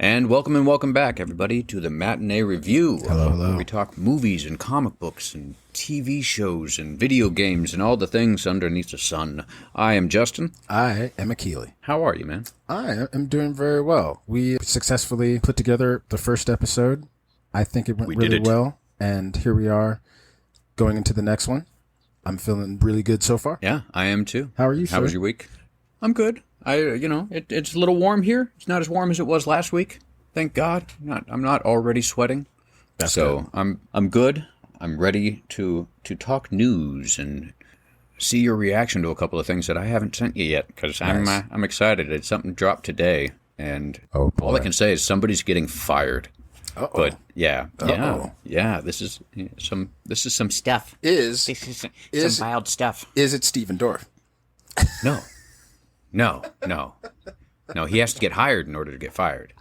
And welcome back, everybody, to the Matinee Review. Hello. Where we talk movies and comic books and TV shows and video games and all the things underneath the sun. I am Justin. I am Akili. How are you, man? I am doing very well. We successfully put together the first episode. I think it went really well. And here we are going into the next one. I'm feeling really good so far. Yeah, I am too. How are you, sir? How was your week? I'm good. It's a little warm here. It's not as warm as it was last week. Thank God. I'm not already sweating. That's so good. I'm good. I'm ready to talk news and see your reaction to a couple of things that I haven't sent you yet because Nice. I'm excited. It's something dropped today, and all I can say is somebody's getting fired. Uh-oh. But yeah. This is some stuff. Is Some wild stuff. Is it Steven Dorff? No. He has to get hired in order to get fired.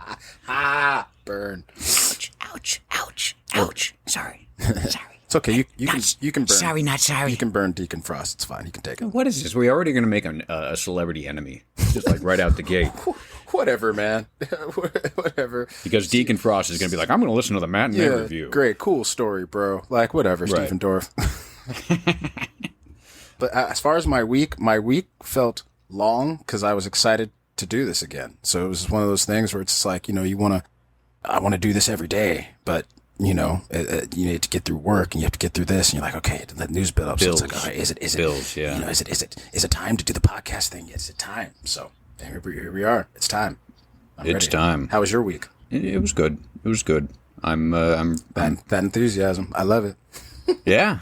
Burn. Ouch. Sorry. It's okay. You can burn. Sorry, not sorry. You can burn Deacon Frost. It's fine. You can take it. What is this? We're already going to make a celebrity enemy. Just like right out the gate. Whatever, man. Whatever. Because Deacon Frost is going to be like, I'm going to listen to the Matinee Review. Great. Cool story, bro. Like, whatever, Right. Steven Dorff. But as far as my week felt long because I was excited to do this again. So it was one of those things where it's like, I want to do this every day, but you need to get through work and you have to get through this, and you're like, okay, the news build up. So it's like, all right, is it Bills, yeah. Is it time to do the podcast thing? Is it time? So here we are. It's time. I'm ready. Time. How was your week? It was good. I'm That enthusiasm. I love it. yeah,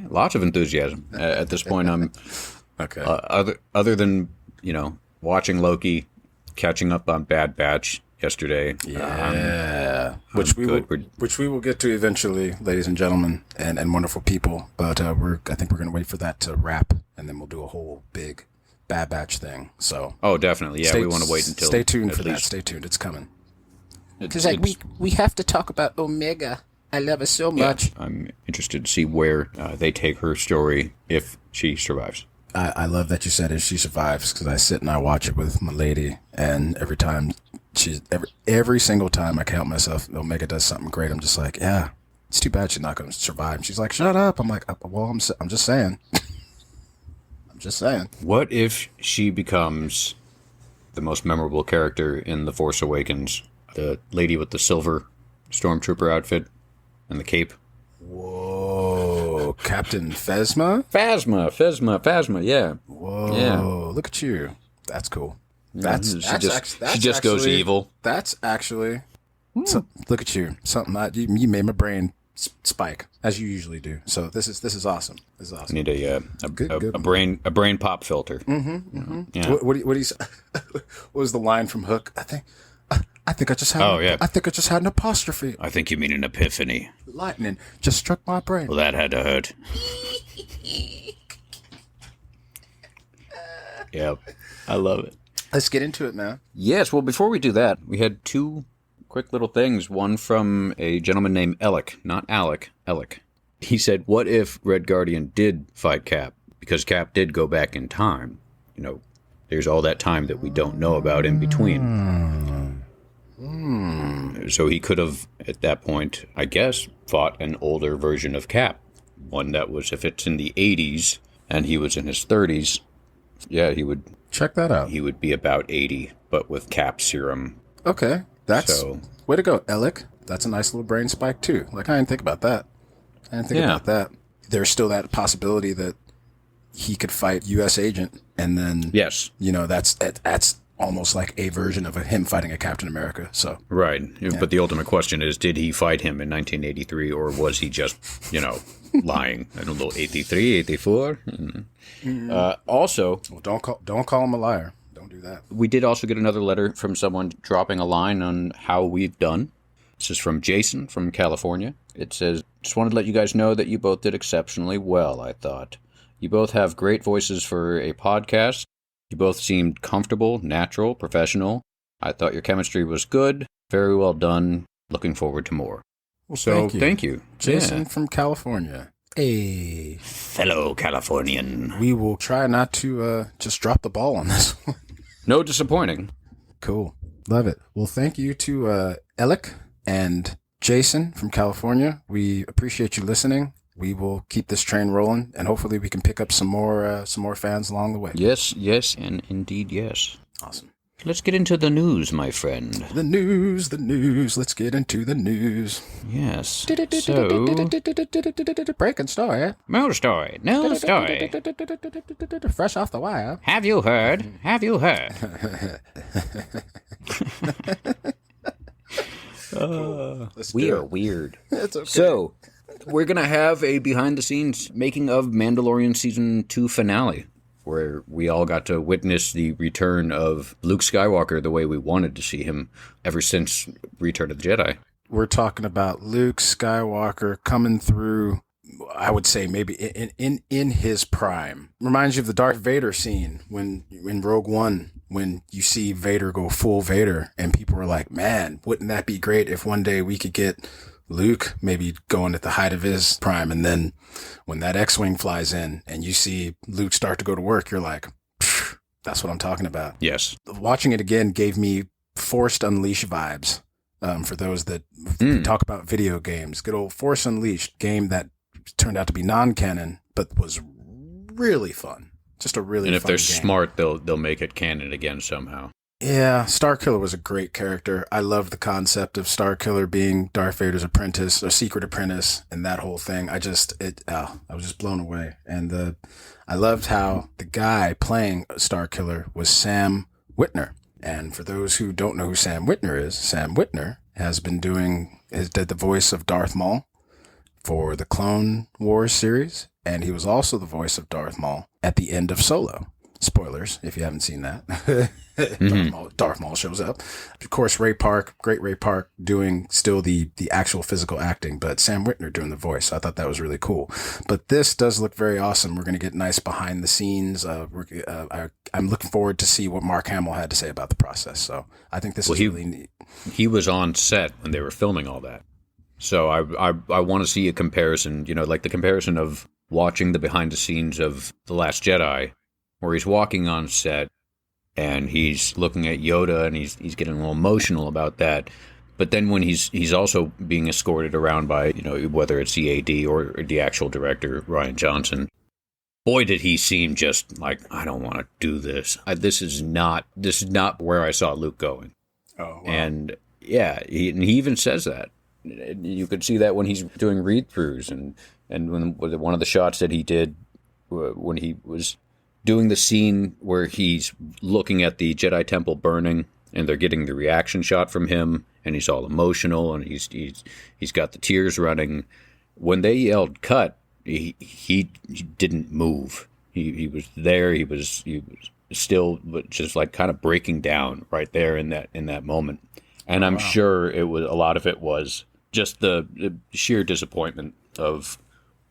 lots of enthusiasm. At this point, I'm Okay. other than watching Loki, catching up on Bad Batch yesterday. Yeah, which we will get to eventually, ladies and gentlemen, and wonderful people. But I think we're going to wait for that to wrap, and then we'll do a whole big Bad Batch thing. So Definitely, yeah. We want to wait until. Stay tuned at for that. least. Stay tuned. It's coming. Because we have to talk about Omega. I love her so much. I'm interested to see where they take her story if she survives. I love that you said if she survives, because I sit and I watch it with my lady, and every time every single time I count myself, Omega does something great. I'm just like, yeah, it's too bad she's not going to survive. And she's like, shut up. I'm like, well, I'm just saying. I'm just saying. What if she becomes the most memorable character in The Force Awakens? The lady with the silver stormtrooper outfit and the cape. Whoa, Captain Phasma? Phasma, yeah. Whoa, Yeah. Look at you. That's cool. She just goes evil. That's actually, look at you. Something you made my brain spike, as you usually do. So this is awesome. This is I awesome. need a brain pop filter. Mm-hmm. Yeah. What do you say? What was the line from Hook? I think I just had. Oh, yeah. I think I just had an apostrophe. I think you mean an epiphany. Lightning just struck my brain. Well, that had to hurt. Yep. I love it. Let's get into it, man. Yes, well, before we do that, we had two quick little things. One from a gentleman named Alec, not Alec, Alec. He said, what if Red Guardian did fight Cap? Because Cap did go back in time. There's all that time that we don't know about in between. So he could have, at that point, I guess, fought an older version of Cap. One that was, if it's in the 80s and he was in his 30s, yeah, he would... Check that out. He would be about 80, but with Cap serum. Okay, way to go, Alec. That's a nice little brain spike too. Like, I didn't think about that. About that. There's still that possibility that he could fight U.S. agent, and then yes, that's almost like a version of him fighting a Captain America. So right, yeah. But the ultimate question is, did he fight him in 1983, or was he just lying? I don't know, 83, 84. Also, well, don't call him a liar. Don't do that. We did also get another letter from someone dropping a line on how we've done. This is from Jason from California. It says, just wanted to let you guys know that you both did exceptionally well, I thought. You both have great voices for a podcast. You both seemed comfortable, natural, professional. I thought your chemistry was good. Very well done. Looking forward to more. Well, so, thank you. Jason from California. Hey. Fellow Californian. We will try not to just drop the ball on this one. No disappointing. Cool. Love it. Well, thank you to Alec and Jason from California. We appreciate you listening. We will keep this train rolling, and hopefully we can pick up some more fans along the way. Yes, and indeed yes. Awesome. Let's get into the news, my friend. The news. Let's get into the news. Yes. So, breaking story. news story. Fresh off the wire. Have you heard? We are weird. It's okay. So, we're going to have a behind-the-scenes making of Mandalorian Season 2 finale, where we all got to witness the return of Luke Skywalker the way we wanted to see him ever since Return of the Jedi. We're talking about Luke Skywalker coming through, I would say maybe in his prime. Reminds you of the Darth Vader scene when in Rogue One, when you see Vader go full Vader, and people were like, man, wouldn't that be great if one day we could get Luke maybe going at the height of his prime, and then when that X-Wing flies in and you see Luke start to go to work, you're like, that's what I'm talking about. Yes. Watching it again gave me Force Unleashed vibes. For those that talk about video games, good old Force Unleashed game that turned out to be non-canon, but was really fun. Just a really fun game. And if they're smart, they'll make it canon again somehow. Yeah, Starkiller was a great character. I love the concept of Starkiller being Darth Vader's apprentice, or secret apprentice, and that whole thing. I was just blown away. And I loved how the guy playing Starkiller was Sam Witwer. And for those who don't know who Sam Witwer is, Sam Witwer did the voice of Darth Maul for the Clone Wars series, and he was also the voice of Darth Maul at the end of Solo. Spoilers, if you haven't seen that. Darth Maul shows up. Of course, Ray Park, great Ray Park, doing still the actual physical acting, but Sam Witwer doing the voice. I thought that was really cool. But this does look very awesome. We're going to get nice behind the scenes. I'm looking forward to see what Mark Hamill had to say about the process. So I think this is really neat. He was on set when they were filming all that. So I want to see a comparison, like the comparison of watching the behind the scenes of The Last Jedi, where he's walking on set and he's looking at Yoda and he's getting a little emotional about that. But then when he's also being escorted around by, whether it's the AD or the actual director, Rian Johnson, boy, did he seem just like, I don't want to do this. This is not where I saw Luke going. Oh, wow. And yeah, he even says that. You could see that when he's doing read-throughs and when one of the shots that he did when he was doing the scene where he's looking at the Jedi Temple burning and they're getting the reaction shot from him and he's all emotional and he's got the tears running. When they yelled cut, he didn't move. He was there. He was still, but just like kind of breaking down right there in that moment. And I'm sure a lot of it was just the sheer disappointment of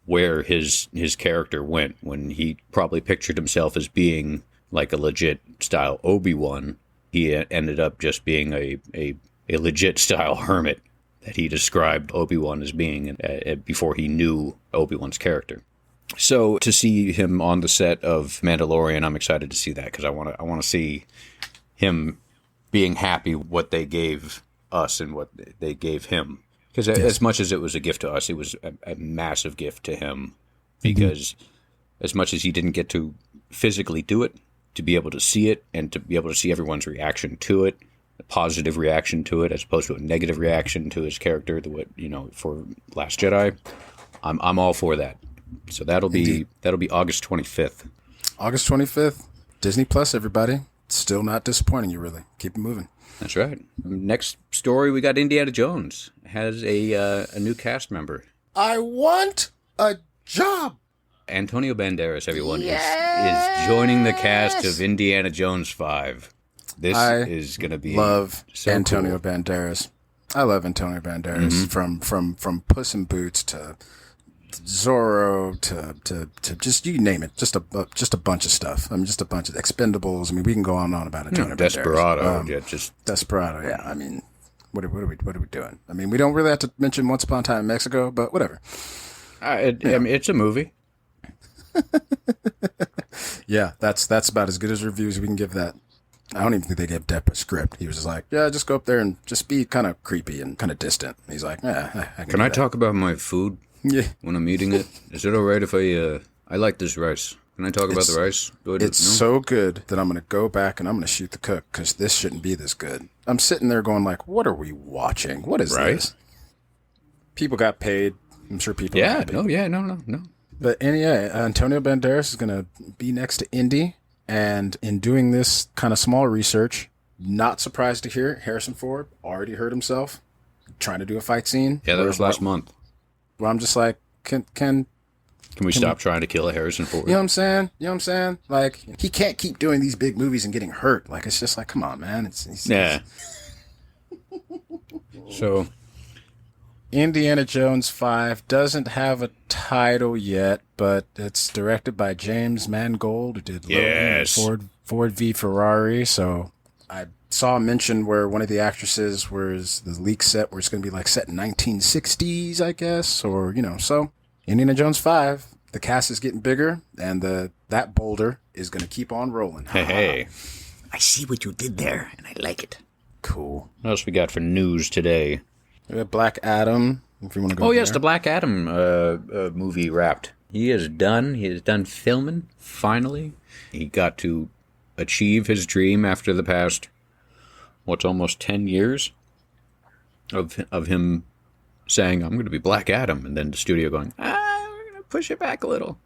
where his character went when he probably pictured himself as being like a legit style Obi-Wan. He ended up just being a legit style hermit that he described Obi-Wan as being before he knew Obi-Wan's character. So to see him on the set of Mandalorian, I'm excited to see that because I want to see him being happy what they gave us and what they gave him. Because as much as it was a gift to us, it was a massive gift to him. Because as much as he didn't get to physically do it, to be able to see it and to be able to see everyone's reaction to it, a positive reaction to it as opposed to a negative reaction to his character, for Last Jedi, I'm all for that. So that'll be August 25th. August 25th, Disney Plus, everybody. Still not disappointing you, really. Keep it moving. That's right. Next story, we got Indiana Jones has a new cast member. I want a job. Antonio Banderas, everyone, is joining the cast of Indiana Jones 5. This is going to be love so Antonio cool. Banderas. I love Antonio Banderas from Puss in Boots to Zorro to just you name it, just a bunch of stuff. I mean, just a bunch of Expendables. I mean, we can go on and on about Antonio Banderas. Desperado, Desperado. Yeah, I mean, what are we doing? I mean, we don't really have to mention Once Upon a Time in Mexico, but whatever. I mean, it's a movie. Yeah, that's about as good as reviews we can give that. I don't even think they gave Depp a script. He was just like, yeah, just go up there and just be kind of creepy and kind of distant. He's like, Can I talk about my food Yeah. when I'm eating it? Is it all right if I like this rice? Can I talk about the rice? It's so good that I'm going to go back and I'm going to shoot the cook because this shouldn't be this good. I'm sitting there going like, what are we watching? What is this? People got paid. I'm sure people got paid. No. But Antonio Banderas is going to be next to Indy. And in doing this kind of small research, not surprised to hear Harrison Ford already hurt himself trying to do a fight scene. Yeah, that was last month. Well, I'm just like, can we stop trying to kill a Harrison Ford? You know what I'm saying? Like, he can't keep doing these big movies and getting hurt. Like, it's just like, come on, man. So, Indiana Jones 5 doesn't have a title yet, but it's directed by James Mangold, who did Logan, Ford v Ferrari. So I saw a mention where one of the actresses was the leak set where it's going to be like set in 1960s, I guess, or, so Indiana Jones 5, the cast is getting bigger, and that boulder is going to keep on rolling. Hey. I see what you did there, and I like it. Cool. What else we got for news today? We got Black Adam, if you want to go yes, the Black Adam movie wrapped. He is done. He is done filming, finally. He got to achieve his dream after the past, almost 10 years of him saying, I'm going to be Black Adam, and then the studio going, we're going to push it back a little.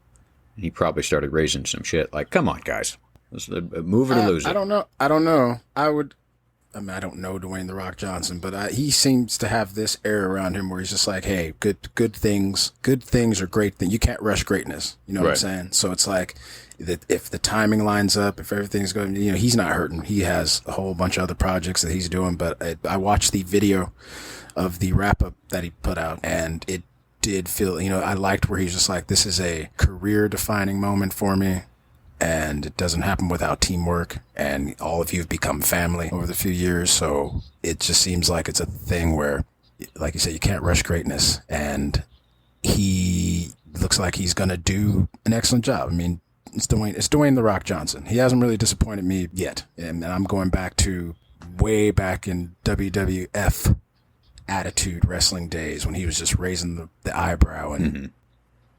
And he probably started raising some shit like, come on, guys. Let's move it or lose it. I don't know. I don't know Dwayne "The Rock" Johnson, but he seems to have this air around him where he's just like, hey, good things are great things. You can't rush greatness. You know what I'm saying? So it's like, that if the timing lines up, if everything's going, he's not hurting. He has a whole bunch of other projects that he's doing, but I watched the video of the wrap-up that he put out, and it did feel, I liked where he's just like, this is a career-defining moment for me. And it doesn't happen without teamwork, and all of you have become family over the few years. So it just seems like it's a thing where, like you said, you can't rush greatness. And he looks like he's going to do an excellent job. I mean, it's Dwayne "The Rock" Johnson. He hasn't really disappointed me yet. And I'm going back to way back in WWF Attitude Wrestling days when he was just raising the eyebrow and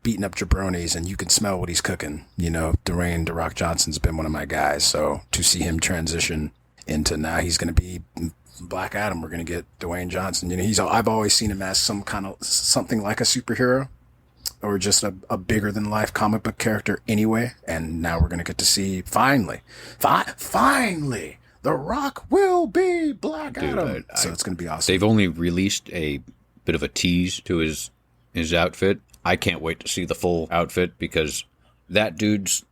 beating up jabronis, and you can smell what he's cooking. Dwayne "The Rock" Johnson's been one of my guys. So to see him transition into now he's going to be Black Adam, we're going to get Dwayne Johnson. I've always seen him as something like a superhero or just a bigger than life comic book character anyway. And now we're going to get to see finally, The Rock will be Black Adam. So it's going to be awesome. They've only released a bit of a tease to his outfit. I can't wait to see the full outfit because that dude's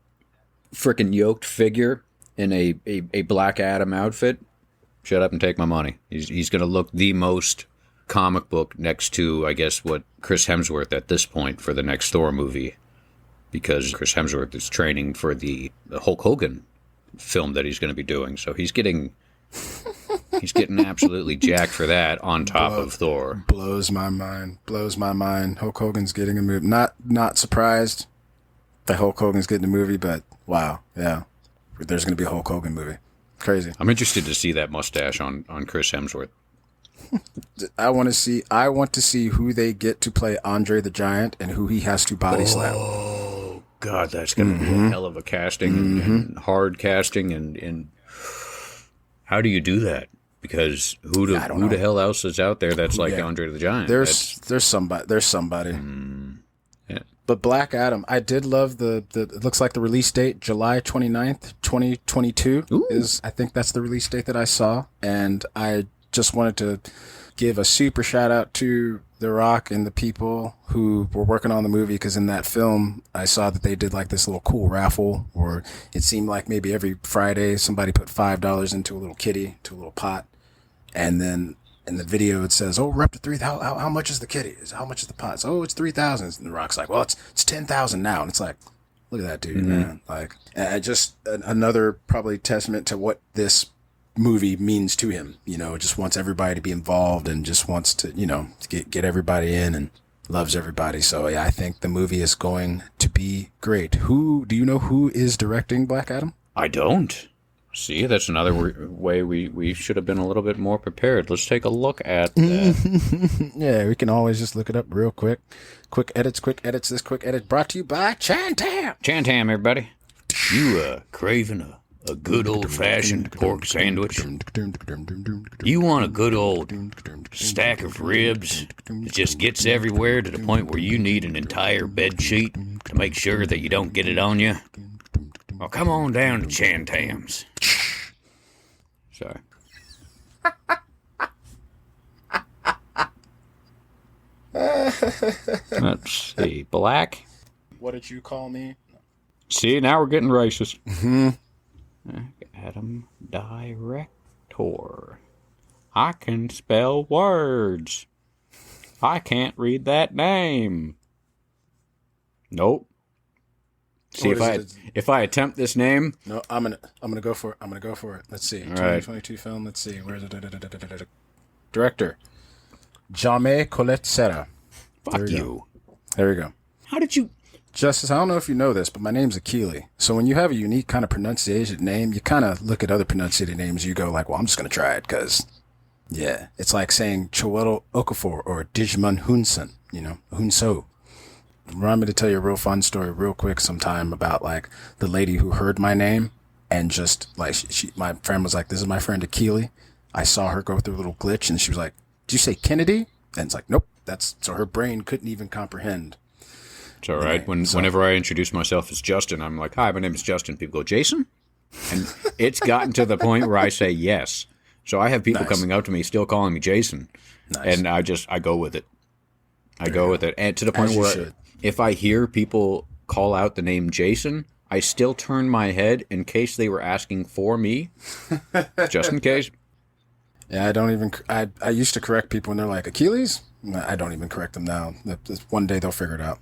freaking yoked figure in a Black Adam outfit. Shut up and take my money. He's going to look the most comic book next to, I guess, what Chris Hemsworth at this point for the next Thor movie, because Chris Hemsworth is training for the Hulk Hogan film that he's going to be doing. So he's getting absolutely jacked for that on top of Thor. Blows my mind. Hulk Hogan's getting a movie. Not surprised that Hulk Hogan's getting a movie, but wow, yeah. There's going to be a Hulk Hogan movie. Crazy. I'm interested to see that mustache on Chris Hemsworth. I want to see who they get to play Andre the Giant and who he has to body slam. Oh, God, that's going to be a hell of a casting and hard casting. And how do you do that? Because who the hell else is out there that's like Andre the Giant? There's somebody. Yeah. But Black Adam, I did love it looks like the release date, July 29th, 2022 is, I think that's the release date that I saw. And I just wanted to give a super shout out to The Rock and the people who were working on the movie, because in that film, I saw that they did like this little cool raffle where it seemed like maybe every Friday somebody put $5 into a little kitty, to a little pot. And then in the video, it says, we're up to 3,000. How much is the kitty? How much is the pot? It's 3,000. And The Rock's like, well, it's 10,000 now. And it's like, look at that dude, man. Like, just another probably testament to what this movie means to him. Just wants everybody to be involved and just wants to, get everybody in and loves everybody. So yeah, I think the movie is going to be great. Do you know who is directing Black Adam? I don't. See, that's another way we should have been a little bit more prepared. Let's take a look at that. Yeah, we can always just look it up real quick. Quick edits. This quick edit brought to you by Chantam. Chantam, everybody. You craving a good old-fashioned pork sandwich? You want a good old stack of ribs that just gets everywhere to the point where you need an entire bed sheet to make sure that you don't get it on you? Well, come on down to Chantam's. Sorry. Let's see. Black. What did you call me? See, now we're getting racist. Adam Director. I can spell words. I can't read that name. Nope. See, if I attempt this name, no, I'm gonna go for it. Let's see. 2022 film. Let's see. Where's it? Director, Jaume Colette Serra. Fuck you. There we go. How did you? Justice, I don't know if you know this, but my name's Akili. So when you have a unique kind of pronunciation name, you kind of look at other pronunciated names. You go like, well, I'm just gonna try it because, yeah, it's like saying Chiwetel Okafor or Digimon Hunsen. You know, Hunso. Remind me to tell you a real fun story real quick sometime about like the lady who heard my name and just like my friend was like, this is my friend Akili. I saw her go through a little glitch and she was like, did you say Kennedy? And it's like, nope. So her brain couldn't even comprehend. It's all right. Whenever I introduce myself as Justin, I'm like, hi, my name is Justin. People go, Jason? And it's gotten to the point where I say yes. So I have people coming up to me still calling me Jason. Nice. And I go with it. I go with it. And to the point where if I hear people call out the name Jason, I still turn my head in case they were asking for me, just in case. Yeah, I don't even. I used to correct people when they're like Achilles. I don't even correct them now. One day they'll figure it out.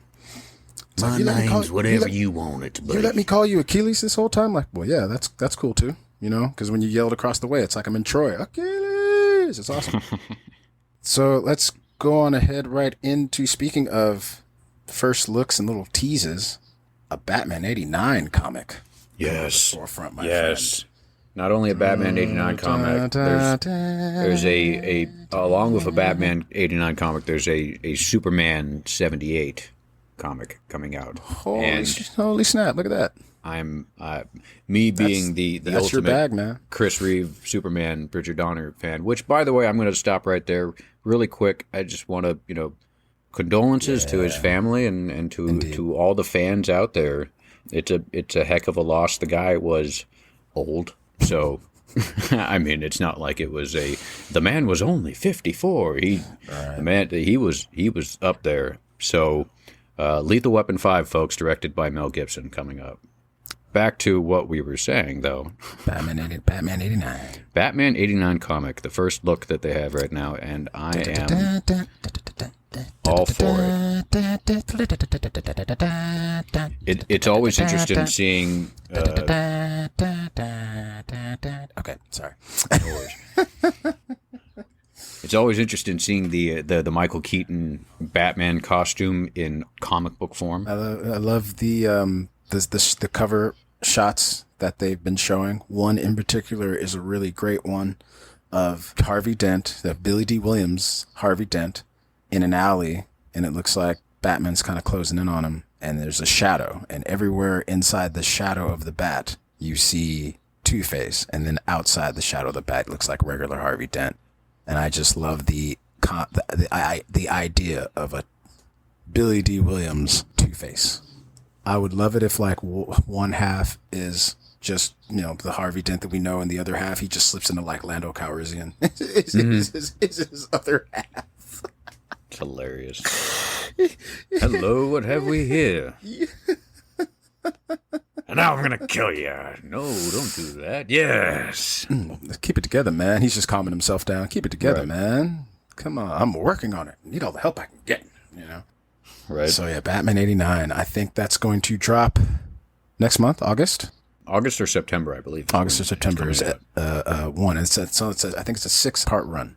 It's my name's whatever you want it to be. You let me call you Achilles this whole time? Like, well, yeah, that's cool too. You know, because when you yelled across the way, it's like I'm in Troy. Achilles, it's awesome. So let's go on ahead right into speaking of first looks and little teases. A Batman '89 comic. Yes. Forefront, my friend. Not only a Batman '89 comic, there's a along with a Batman '89 comic, there's a Superman '78 comic coming out. Holy snap! Look at that. I'm me being the ultimate your bag, man. Chris Reeve Superman Bridger Donner fan. Which, by the way, I'm going to stop right there really quick. I just want to condolences to his family and to all the fans out there. It's a heck of a loss. The guy was old. So, I mean, it's not like it was the man was only 54. He was up there. So, Lethal Weapon 5, folks, directed by Mel Gibson, coming up. Back to what we were saying, though. Batman '89. Batman '89 comic, the first look that they have right now, and I am all for it. It's always interesting seeing. Okay, sorry. It's always interesting seeing the Michael Keaton Batman costume in comic book form. I love the cover shots that they've been showing. One in particular is a really great one of Harvey Dent, Billy D. Williams, Harvey Dent, in an alley, and it looks like Batman's kind of closing in on him, and there's a shadow, and everywhere inside the shadow of the bat, you see Two-Face, and then outside the shadow of the bat looks like regular Harvey Dent. And I just love the idea of a Billy D. Williams Two-Face. I would love it if like one half is just, the Harvey Dent that we know, and the other half he just slips into like Lando Calrissian. Is his other half. It's hilarious. Hello, what have we here? And now I'm going to kill you. No, don't do that. Yes. Keep it together, man. He's just calming himself down. Keep it together, man. Come on. I'm working on it. Need all the help I can get, Right. So, yeah, Batman '89. I think that's going to drop next month, August. August or September, I believe. August or September is one. I think it's a 6-part run.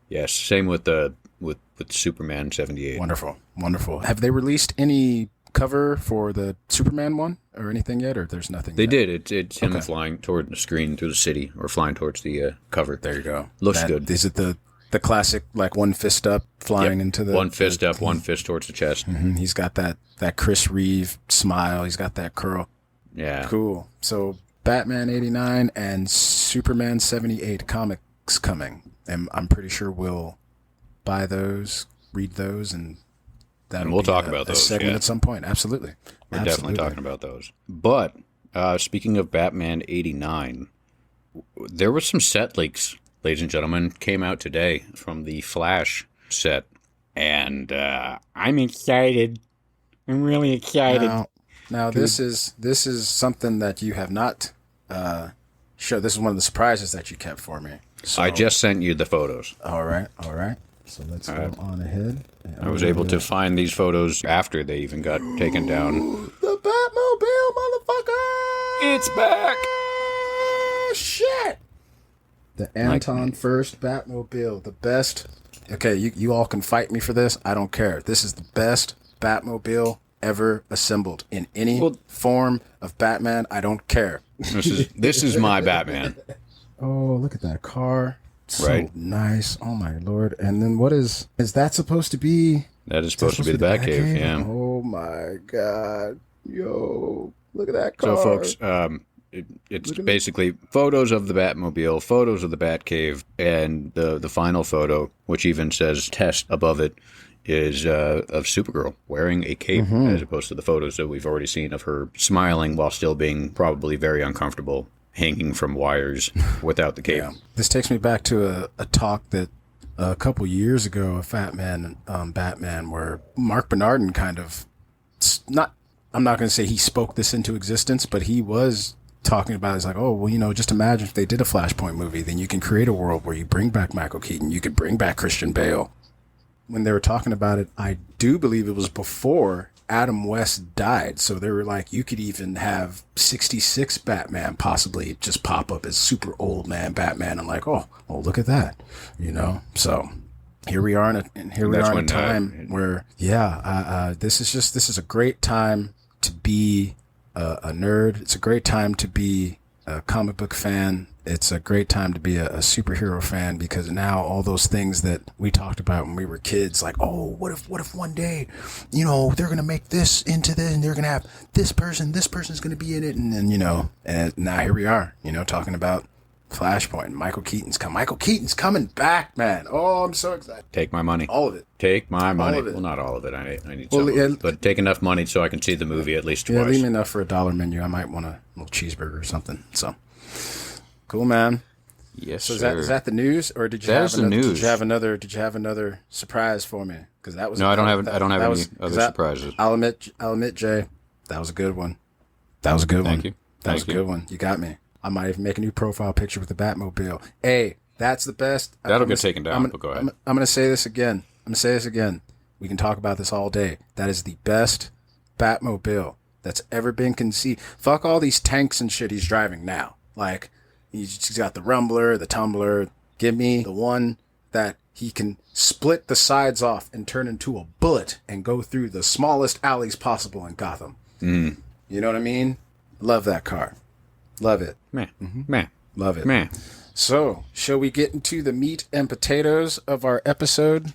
Yes, same with Superman '78. Wonderful. Have they released any cover for the Superman one or anything yet, or there's nothing? They yet? did. It's him flying toward the screen through the city, or flying towards the cover. There you go. Looks good. Is it the classic, like, one fist up flying into the... One fist up, one fist towards the chest. Mm-hmm. He's got that Chris Reeve smile. He's got that curl. Yeah. Cool. So Batman 89 and Superman 78 comics coming. And I'm pretty sure we'll buy those, read those, and we'll talk about those segment at some point. Absolutely. We're definitely talking about those. But speaking of Batman 89, there were some set leaks, ladies and gentlemen, came out today from the Flash set. And I'm excited. I'm really excited. Now this is something that you have not shown. This is one of the surprises that you kept for me. So, I just sent you the photos. All right. So let's go on ahead. I was able to find these photos after they even got taken down. The Batmobile, motherfucker! It's back! Oh, shit! The Anton First Batmobile, the best. Okay, you all can fight me for this. I don't care. This is the best Batmobile ever assembled in any form of Batman. I don't care. This is my Batman. Oh, look at that car. So right. Nice. Oh, my Lord. And then what is that supposed to be? That is supposed to be the Batcave, yeah. Oh, my God. Yo, look at that car. So, folks, it's basically photos of the Batmobile, photos of the Batcave, and the final photo, which even says test above it, is of Supergirl wearing a cape, as opposed to the photos that we've already seen of her smiling while still being probably very uncomfortable, hanging from wires without the cape. Yeah. This takes me back to a talk that a couple years ago, a Fat Man Batman, where Mark Bernardin kind of, I'm not going to say he spoke this into existence, but he was talking about, it's like, oh, well, just imagine if they did a Flashpoint movie, then you can create a world where you bring back Michael Keaton, you could bring back Christian Bale. When they were talking about it, I do believe it was before Adam West died. So they were like, you could even have 66 Batman possibly just pop up as super old man Batman. I'm like, oh, look at that, So here we are in a time where, this is a great time to be a nerd. It's a great time to be a comic book fan. It's a great time to be a superhero fan, because now all those things that we talked about when we were kids, like, oh, what if one day, they're going to make this into this, and they're going to have this person's going to be in it. And then, and now here we are, talking about Flashpoint. Michael Keaton's coming back, man. Oh, I'm so excited. Take my money. All of it. Take my money. Well, not all of it. I need some of it. But take enough money so I can see the movie at least twice. Yeah, leave me enough for $1 menu. I might want a little cheeseburger or something. So, cool, man. Yes, so sir. Is that the news, or did you have another surprise for me? Because that was I don't have any other surprises. I'll admit, Jay, that was a good one. Thank you. That was a good one. You got me. I might even make a new profile picture with the Batmobile. Hey, that's the best. That'll get taken down, but go ahead. I'm going to say this again. We can talk about this all day. That is the best Batmobile that's ever been conceived. Fuck all these tanks and shit he's driving now. Like, he's got the Rumbler, the Tumbler. Give me the one that he can split the sides off and turn into a bullet and go through the smallest alleys possible in Gotham. Mm. You know what I mean? Love that car. Love it. Man. Love it. Man. So, shall we get into the meat and potatoes of our episode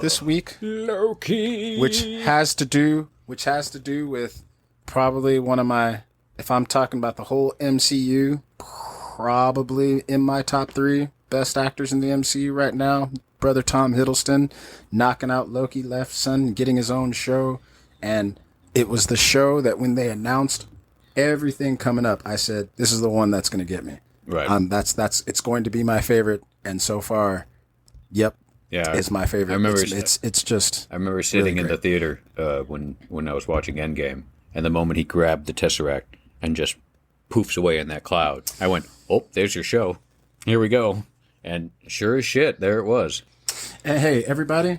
this week? Loki. Which has to do with probably one of my, if I'm talking about the whole MCU, probably in my top 3 best actors in the MCU right now. Brother Tom Hiddleston knocking out Loki left, son, getting his own show. And it was the show that when they announced everything coming up, I said, this is the one that's going to get me. Right. It's going to be my favorite. And so far, yep. Yeah. It's my favorite. I remember I remember sitting really in the theater when I was watching Endgame, and the moment he grabbed the Tesseract and just poofs away in that cloud, I went, oh, there's your show. Here we go. And sure as shit, there it was. And hey, everybody,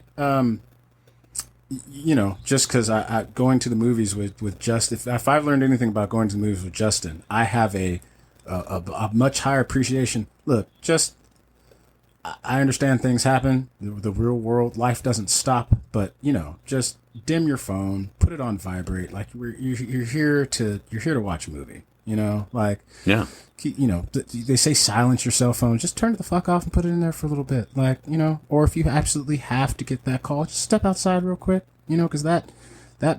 just because I going to the movies with Justin, if I've learned anything about going to the movies with Justin, I have a much higher appreciation. Look, just I understand things happen. The real world, life doesn't stop. But just dim your phone, put it on vibrate. Like you're here to watch a movie. Like Yeah. They say silence your cell phone. Just turn it the fuck off and put it in there for a little bit. Like or if you absolutely have to get that call, just step outside real quick. Because that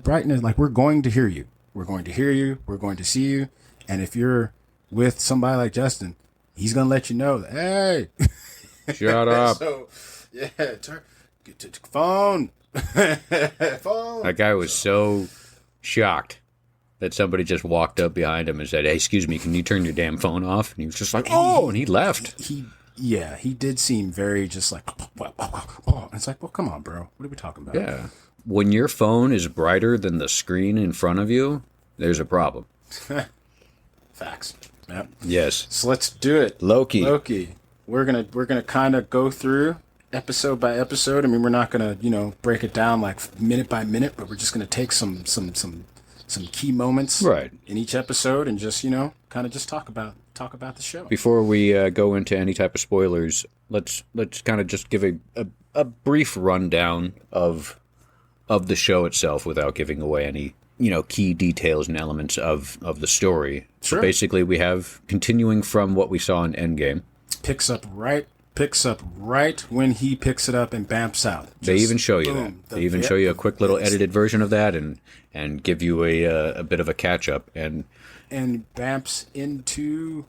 brightness, like we're going to hear you. We're going to hear you. We're going to see you. And if you're with somebody like Justin, he's gonna let you know that, hey. Shut up. So, yeah, get to phone. Phone. That guy was so shocked that somebody just walked up behind him and said, "Hey, excuse me, can you turn your damn phone off?" And he was just like, "Oh," and he left. He did seem very just like, oh. It's like, well, come on, bro. What are we talking about? Yeah. When your phone is brighter than the screen in front of you, there's a problem. Facts. Yep. Yes. So let's do it. Loki. We're gonna kind of go through episode by episode. I mean, we're not gonna break it down like minute by minute, but we're just gonna take some key moments in each episode and just kind of just talk about the show. Before we go into any type of spoilers, let's kind of just give a brief rundown of the show itself without giving away any key details and elements of the story. Sure. So basically, we have continuing from what we saw in Endgame. Picks up right when he picks it up and bamps out. They even show you that. They even show you a quick little edited version of that and give you a bit of a catch up and bamps into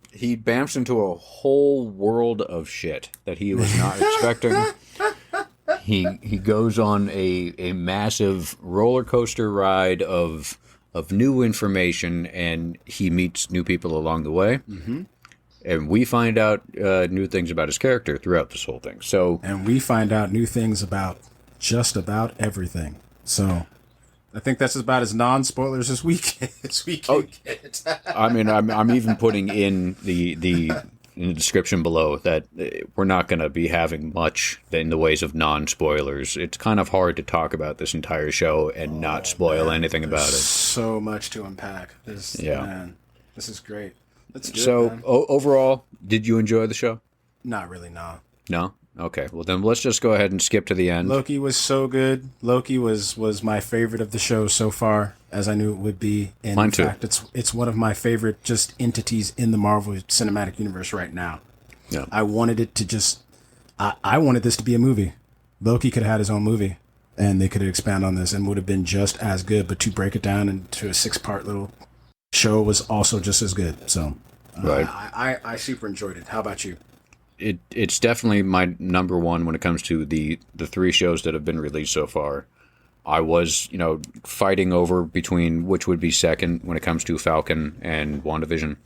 a whole world of shit that he was not expecting. He goes on a massive roller coaster ride of new information, and he meets new people along the way. Mm-hmm. And we find out new things about his character throughout this whole thing. And we find out new things about just about everything. So I think that's about as non-spoilers as we can get. I mean, I'm even putting in the description below that we're not going to be having much in the ways of non-spoilers. It's kind of hard to talk about this entire show and not spoil anything about it. So much to unpack. This is great. Let's do so, it, man. Overall, did you enjoy the show? Not really, no. No? Okay. Well, then let's just go ahead and skip to the end. Loki was so good. Loki was my favorite of the show so far, as I knew it would be. And Mine too. In fact, it's one of my favorite just entities in the Marvel Cinematic Universe right now. Yeah. I wanted it to just... I wanted this to be a movie. Loki could have had his own movie, and they could have expanded on this and would have been just as good. But to break it down into a 6-part little show was also just as good. So right. I super enjoyed it. How about you? It's definitely my number one when it comes to the 3 shows that have been released so far. I was, fighting over between which would be second when it comes to Falcon and WandaVision.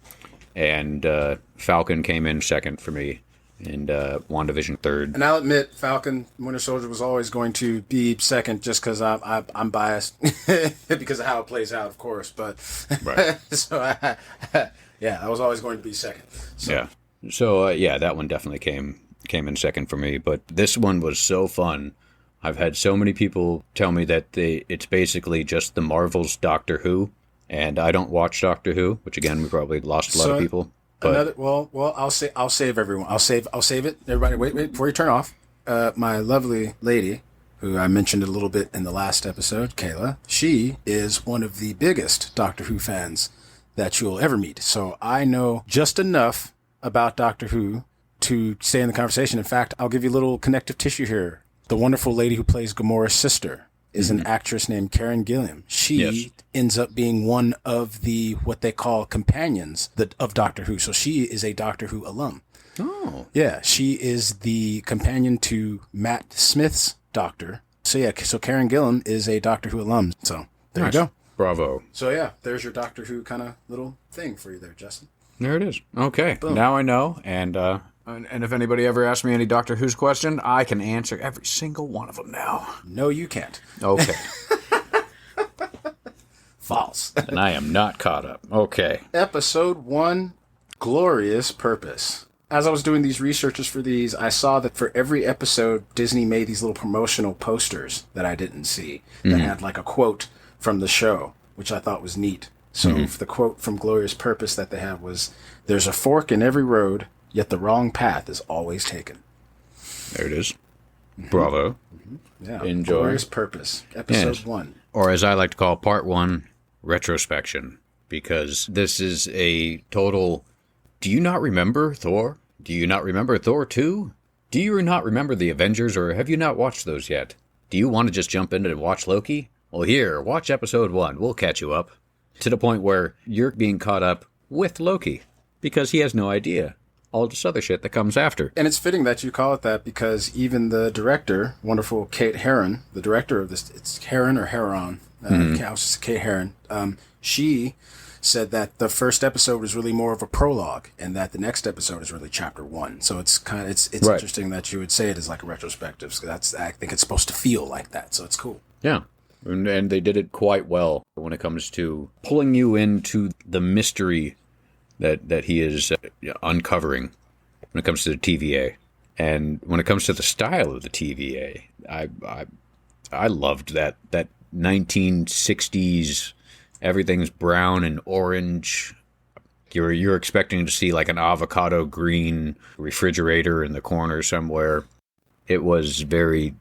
And Falcon came in second for me, and WandaVision third. And I'll admit, Falcon Winter Soldier was always going to be second just because I'm biased because of how it plays out, of course. But right. So, I was always going to be second. So. Yeah. So, that one definitely came in second for me. But this one was so fun. I've had so many people tell me that it's basically just the Marvel's Doctor Who. And I don't watch Doctor Who, which, again, we probably lost a lot of people. But I'll save everyone. I'll save it. Everybody, wait, before you turn off. My lovely lady, who I mentioned a little bit in the last episode, Kayla, she is one of the biggest Doctor Who fans that you'll ever meet. So I know just enough about Doctor Who to stay in the conversation. In fact, I'll give you a little connective tissue here. The wonderful lady who plays Gamora's sister is an actress named Karen Gilliam. She ends up being one of the what they call companions of Doctor Who. So she is a Doctor Who alum. Oh. Yeah, she is the companion to Matt Smith's Doctor. So so Karen Gilliam is a Doctor Who alum. So there you go. Bravo. So there's your Doctor Who kind of little thing for you there, Justin. There it is. Okay. Boom. Now I know. And if anybody ever asks me any Doctor Who's question, I can answer every single one of them now. No, you can't. Okay. False. And I am not caught up. Okay. Episode 1, Glorious Purpose. As I was doing these researches for these, I saw that for every episode, Disney made these little promotional posters that I didn't see that had like a quote from the show, which I thought was neat. So the quote from Glorious Purpose that they have was, "There's a fork in every road, yet the wrong path is always taken." There it is. Bravo. Yeah. Enjoy. Glorious Purpose, episode 1. Or as I like to call part 1, retrospection. Because this is a total, do you not remember Thor? Do you not remember Thor 2? Do you not remember the Avengers, or have you not watched those yet? Do you want to just jump in and watch Loki? Well, here, watch episode 1. We'll catch you up. To the point where you're being caught up with Loki. Because he has no idea all this other shit that comes after. And it's fitting that you call it that, because even the director, wonderful Kate Herron, the director of this, it's Herron or Heron, Kate Herron, she said that the first episode was really more of a prologue, and that the next episode is really chapter 1. So it's kind of it's Right. interesting that you would say it as like a retrospective. So I think it's supposed to feel like that. So it's cool. Yeah. And they did it quite well when it comes to pulling you into the mystery that he is uncovering when it comes to the TVA. And when it comes to the style of the TVA, I loved that 1960s, everything's brown and orange. You're expecting to see like an avocado green refrigerator in the corner somewhere. It was very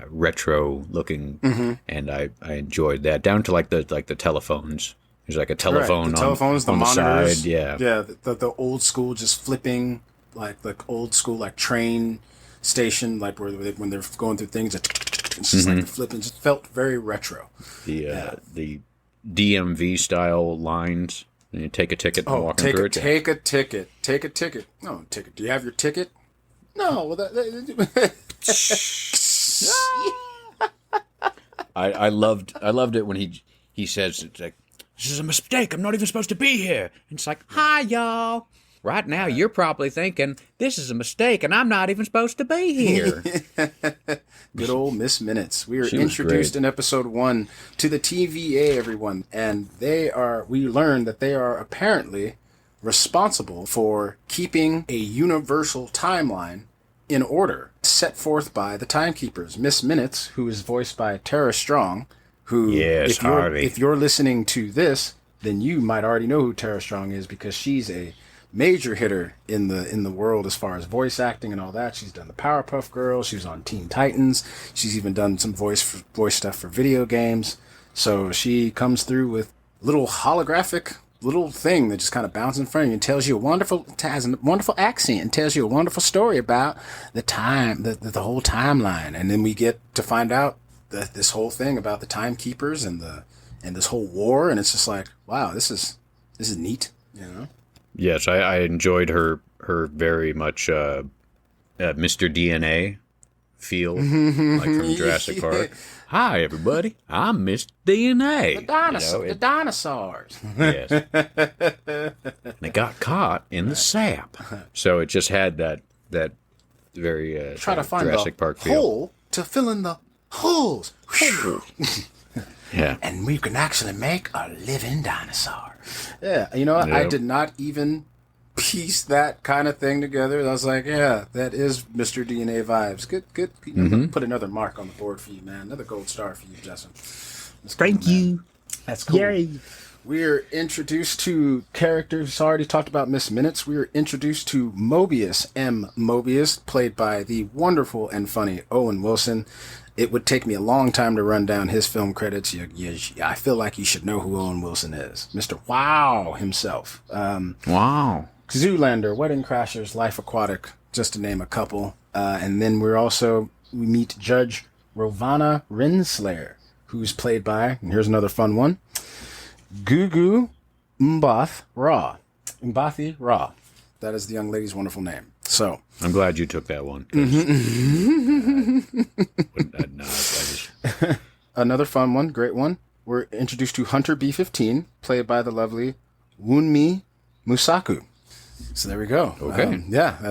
retro looking, and I enjoyed that, down to like the telephones. There's like a telephone Right. The telephones, the on monitors, the side. Yeah. Yeah, the old school just flipping, like old school like train station, like where when they're going through things, it's just like the flipping. Just felt very retro. The DMV style lines. And you take a ticket and walk through it. Take a ticket. No ticket. Do you have your ticket? No. Well, I loved it when he says, it's like, this is a mistake. I'm not even supposed to be here. And it's like, hi, y'all. Right now, you're probably thinking, this is a mistake, and I'm not even supposed to be here. Good old Miss Minutes. We were She was introduced great. in episode 1 to the TVA, everyone. And we learned that they are apparently responsible for keeping a universal timeline in order, set forth by the timekeepers. Miss Minutes, who is voiced by Tara Strong, who, Yes, Harvey. if you're listening to this, then you might already know who Tara Strong is, because she's a major hitter in the world as far as voice acting and all that. She's done the Powerpuff Girls. She was on Teen Titans. She's even done some voice stuff for video games. So she comes through with little holographic little thing that just kind of bounces in front of you and has a wonderful accent and tells you a wonderful story about the time, the whole timeline. And then we get to find out this whole thing about the timekeepers and this whole war. And it's just like, wow, this is neat, you know? Yes, I enjoyed her very much Mr. DNA feel, like from Jurassic Park. Hi, everybody. I'm Mr. DNA. The dinosaurs. Yes. They got caught in the sap. So it just had that very Try to find Jurassic the Park feel. hole to fill in the holes. Yeah. And we can actually make a living dinosaur. Yeah, you know what? I Yep. did not even piece that kind of thing together. I was like, yeah, that is Mr. DNA vibes. Good. Put another mark on the board for you, man. Another gold star for you, Justin. Thank you. That's cool. Yay. We're introduced to characters. Already talked about Miss Minutes. We are introduced to Mobius, M. Mobius, played by the wonderful and funny Owen Wilson. It would take me a long time to run down his film credits. I feel like you should know who Owen Wilson is. Mr. Wow himself. Wow. Zoolander, Wedding Crashers, Life Aquatic, just to name a couple. And then we meet Judge Rovana Renslayer, who's played by, and here's another fun one, Gugu Mbathi Ra. That is the young lady's wonderful name. So I'm glad you took that one. another fun one, great one. We're introduced to Hunter B-15, played by the lovely Wunmi Musaku. So there we go. Okay. I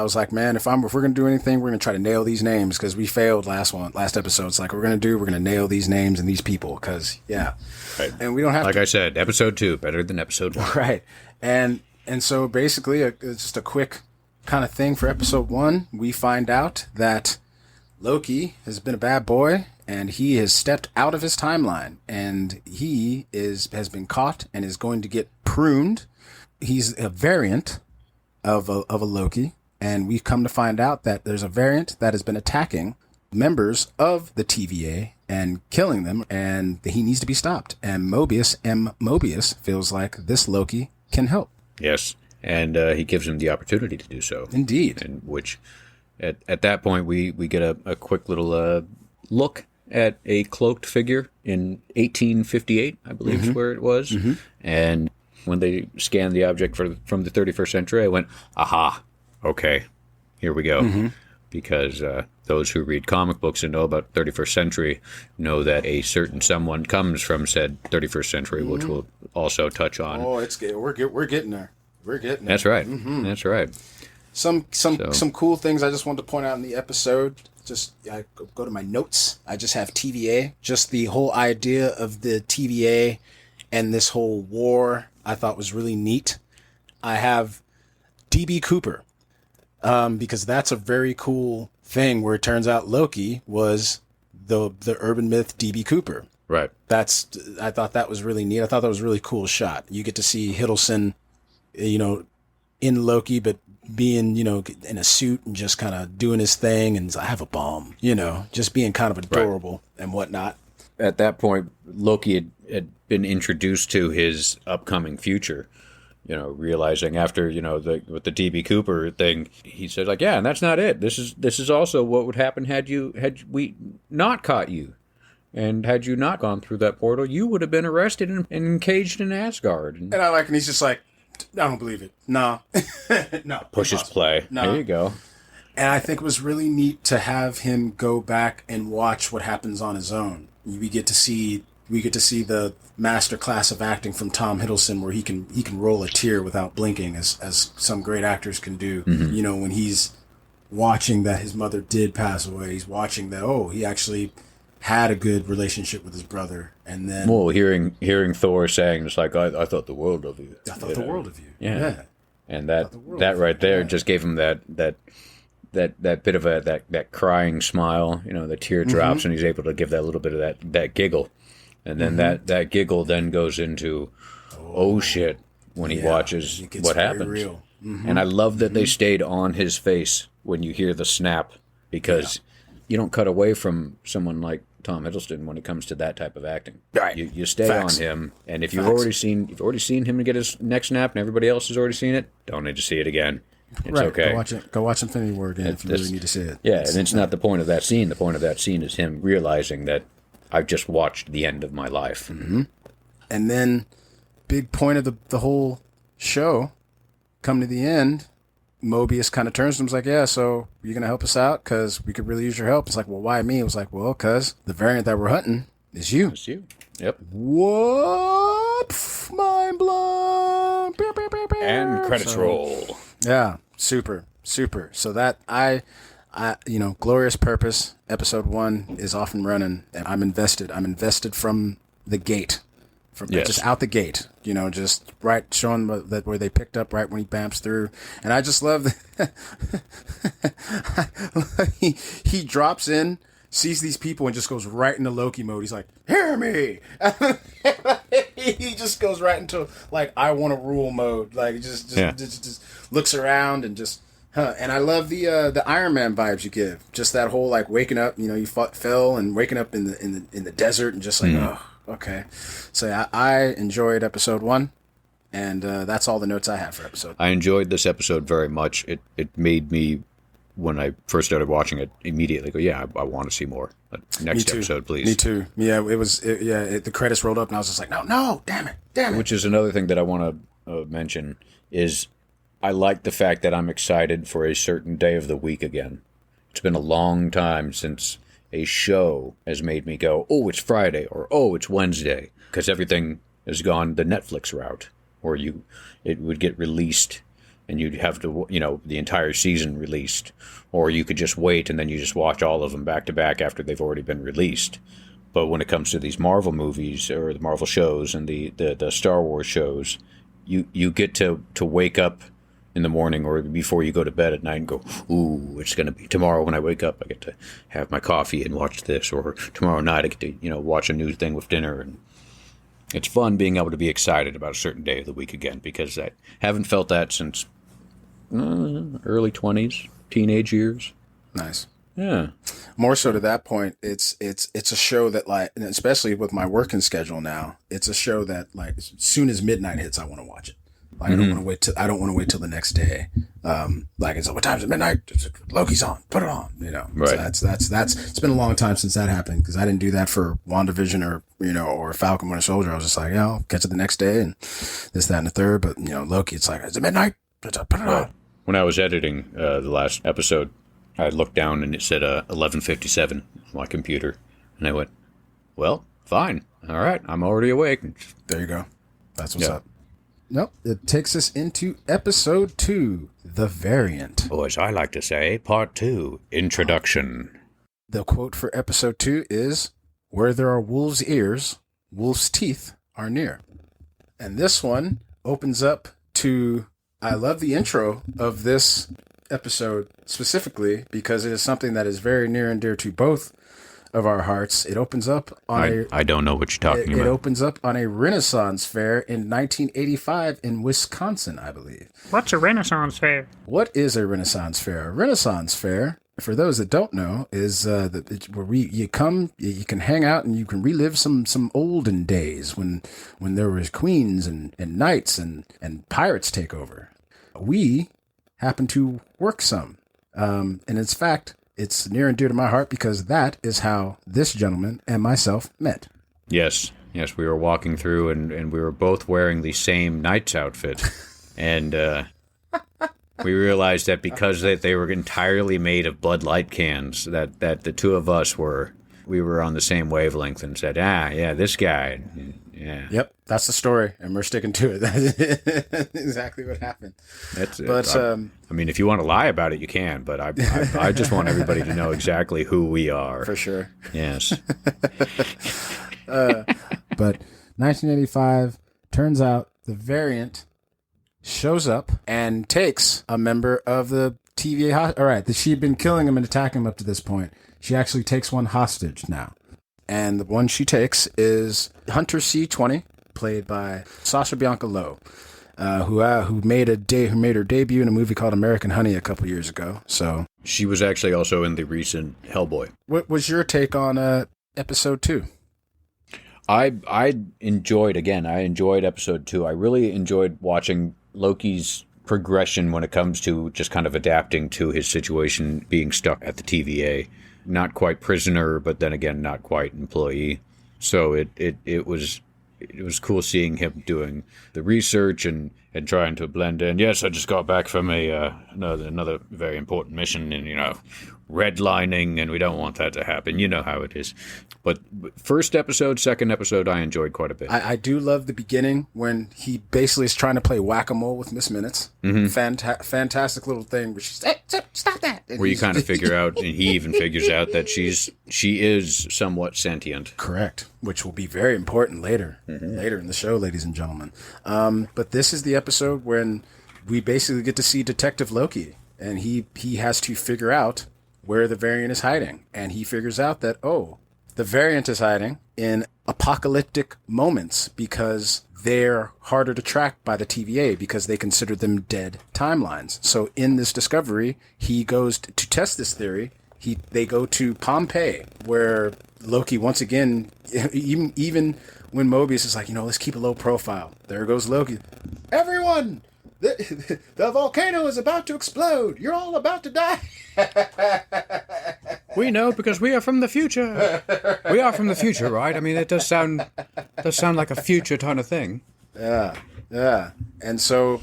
was like, man, if we're gonna do anything, we're gonna try to nail these names, because we failed last episode. It's like we're gonna nail these names and these people, because Right. and we don't have Like I said, episode 2 better than episode 1. right. And so basically, it's just a quick kind of thing for episode 1. We find out that Loki has been a bad boy, and he has stepped out of his timeline, and he has been caught and is going to get pruned. He's a variant of a Loki, And we've come to find out that there's a variant that has been attacking members of the TVA and killing them, and he needs to be stopped. And Mobius feels like this Loki can help. Yes, and he gives him the opportunity to do so. Indeed. And which, at that point, we get a quick little look at a cloaked figure in 1858, I believe is where it was. Mm-hmm. And when they scanned the object from the 31st century, I went, aha, okay, here we go. Mm-hmm. Because those who read comic books and know about 31st century know that a certain someone comes from said 31st century, which we'll also touch on. Oh, it's good. We're getting there. We're getting there. That's right. Mm-hmm. That's right. Some cool things I just wanted to point out in the episode. Just I go to my notes. I just have TVA. Just the whole idea of the TVA and this whole war I thought was really neat. I have DB Cooper. Because that's a very cool thing where it turns out Loki was the urban myth DB Cooper. Right. I thought that was really neat. I thought that was a really cool shot. You get to see Hiddleston, in Loki, but being, in a suit and just kind of doing his thing. And I have a bomb, just being kind of adorable and whatnot. At that point, Loki had been introduced to his upcoming future. Realizing after, with the DB Cooper thing, he said, like, yeah, and that's not it. This is also what would happen had we not caught you. And had you not gone through that portal, you would have been arrested and caged in Asgard. And I like, and he's just like, I don't believe it. No. No. Pushes play. No. There you go. And I think it was really neat to have him go back and watch what happens on his own. We get to see the master class of acting from Tom Hiddleston, where he can roll a tear without blinking, as some great actors can do. Mm-hmm. When he's watching that his mother did pass away, he's watching that he actually had a good relationship with his brother, and then hearing Thor saying, it's like, I thought the world of you. I thought the world of you. Yeah. And that right there just gave him that bit of that crying smile, the tear drops, and he's able to give that little bit of that giggle. And then that giggle then goes into, oh shit, when he watches what happens. Real. Mm-hmm. And I love that they stayed on his face when you hear the snap, because you don't cut away from someone like Tom Hiddleston when it comes to that type of acting. Right. You stay on him, and if you've already seen him get his neck snap, and everybody else has already seen it, don't need to see it again. It's okay. Go watch Infinity War again if you really need to see it. Yeah, and it's not the point of that scene. The point of that scene is him realizing that I've just watched the end of my life. Mm-hmm. And then, big point of the whole show, come to the end, Mobius kind of turns to him and is like, yeah, so you're going to help us out? Because we could really use your help. It's like, well, why me? It was like, well, because the variant that we're hunting is you. It's you. Yep. What? Mind blown. And credits roll. Yeah, super. So that Glorious Purpose, episode 1 is off and running, and I'm invested. I'm invested from the gate. Just out the gate, just right, showing that where they picked up right when he bamps through. And I just love he drops in, sees these people, and just goes right into Loki mode. He's like, hear me. He just goes right into, like, I want to rule mode. Like, just looks around and just, And I love the Iron Man vibes you give. Just that whole, like, waking up, you fell and waking up in the desert and just like, okay. So yeah, I enjoyed episode 1, and that's all the notes I have for episode. I enjoyed this episode very much. It made me, when I first started watching it, immediately go, yeah, I want to see more. Next episode, please. Me too. Yeah, the credits rolled up, and I was just like, no, damn it. Which is another thing that I want to mention is I like the fact that I'm excited for a certain day of the week again. It's been a long time since a show has made me go, oh, it's Friday, or oh, it's Wednesday, because everything has gone the Netflix route, or it would get released and you'd have to, the entire season released, or you could just wait and then you just watch all of them back to back after they've already been released. But when it comes to these Marvel movies or the Marvel shows and the Star Wars shows, you get to wake up in the morning or before you go to bed at night and go, ooh, it's going to be tomorrow when I wake up, I get to have my coffee and watch this, or tomorrow night I get to, watch a new thing with dinner. And it's fun being able to be excited about a certain day of the week again, because I haven't felt that since early 20s, teenage years. Nice. Yeah. More so to that point, it's a show that, like, and especially with my working schedule now, it's a show that, like, as soon as midnight hits, I want to watch it. Like, I don't want to wait till the next day. Like, it's like, what time is it? Midnight? Loki's on. Put it on. You know. Right. So that's it's been a long time since that happened, because I didn't do that for WandaVision or Falcon Winter Soldier. I was just like, I'll catch it the next day and this, that, and the third. But Loki, it's like, is it midnight? Put it on. When I was editing the last episode, I looked down and it said 11:57 on my computer, and I went, "Well, fine, all right, I'm already awake." There you go. That's what's up. Nope. It takes us into episode 2, The Variant. Or as I like to say, part 2, Introduction. The quote for episode 2 is, "Where there are wolves' ears, wolves' teeth are near." And this one opens up to, I love the intro of this episode specifically because it is something that is very near and dear to both of our hearts. It opens up on I don't know what you're talking about. It opens up on a Renaissance fair in 1985 in Wisconsin, I believe. What's a Renaissance fair? What is a Renaissance fair? A Renaissance fair, for those that don't know, is where you can hang out and you can relive some olden days when there was queens and knights and pirates take over. We happen to work some, and in fact, it's near and dear to my heart because that is how this gentleman and myself met. Yes, we were walking through and we were both wearing the same knight's outfit, and we realized that because they were entirely made of Bud Light cans, that the two of us were on the same wavelength, and said, this guy, yeah. Yep, that's the story, and we're sticking to it. That's exactly what happened. But I mean, if you want to lie about it, you can. But I just want everybody to know exactly who we are. For sure. Yes. But 1985, turns out the Variant shows up and takes a member of the TVA. All right, she'd been killing him and attacking him up to this point. She actually takes one hostage now. And the one she takes is Hunter C-20, played by Sasha Bianca Lowe, who made her debut in a movie called American Honey a couple years ago. So she was actually also in the recent Hellboy. What was your take on episode 2? I enjoyed episode 2. I really enjoyed watching Loki's progression when it comes to just kind of adapting to his situation, being stuck at the TVA. Not quite prisoner, but then again, not quite employee. So it was cool seeing him doing the research and trying to blend in. Yes, I just got back from another very important mission, and redlining, and we don't want that to happen. You know how it is. But first episode, second episode, I enjoyed quite a bit. I do love the beginning when he basically is trying to play whack-a-mole with Miss Minutes. Mm-hmm. Fantastic little thing where she's, hey, stop that. And where you kind of figure out, and he even figures out that she is somewhat sentient. Correct, which will be very important later in the show, ladies and gentlemen. But this is the episode when we basically get to see Detective Loki, and he has to figure out where the Variant is hiding. And he figures out that, the Variant is hiding in apocalyptic moments because they're harder to track by the TVA because they consider them dead timelines. So in this discovery, he goes to test this theory. They go to Pompeii, where Loki, once again, even when Mobius is like, let's keep a low profile. There goes Loki. Everyone! The volcano is about to explode. You're all about to die. We know because we are from the future. We are from the future, right? I mean, it does sound like a future kind of thing. Yeah. And so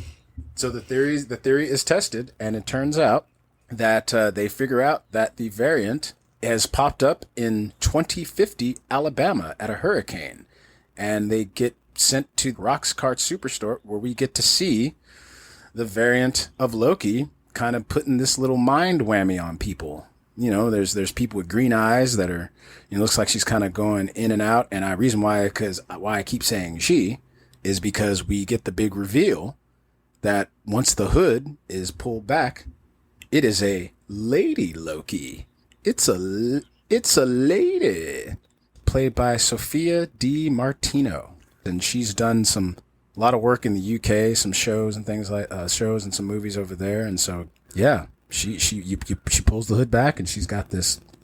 the theory is tested, and it turns out that they figure out that the Variant has popped up in 2050 Alabama at a hurricane, and they get sent to Roxcart Superstore, where we get to see the Variant of Loki kind of putting this little mind whammy on people. There's people with green eyes that are, looks like she's kind of going in and out. And reason why I keep saying she is because we get the big reveal that once the hood is pulled back, it is a lady Loki. It's a lady played by Sophia Di Martino. And she's done some a lot of work in the UK, some shows and things like shows and some movies over there. And so, yeah, she pulls the hood back and she's got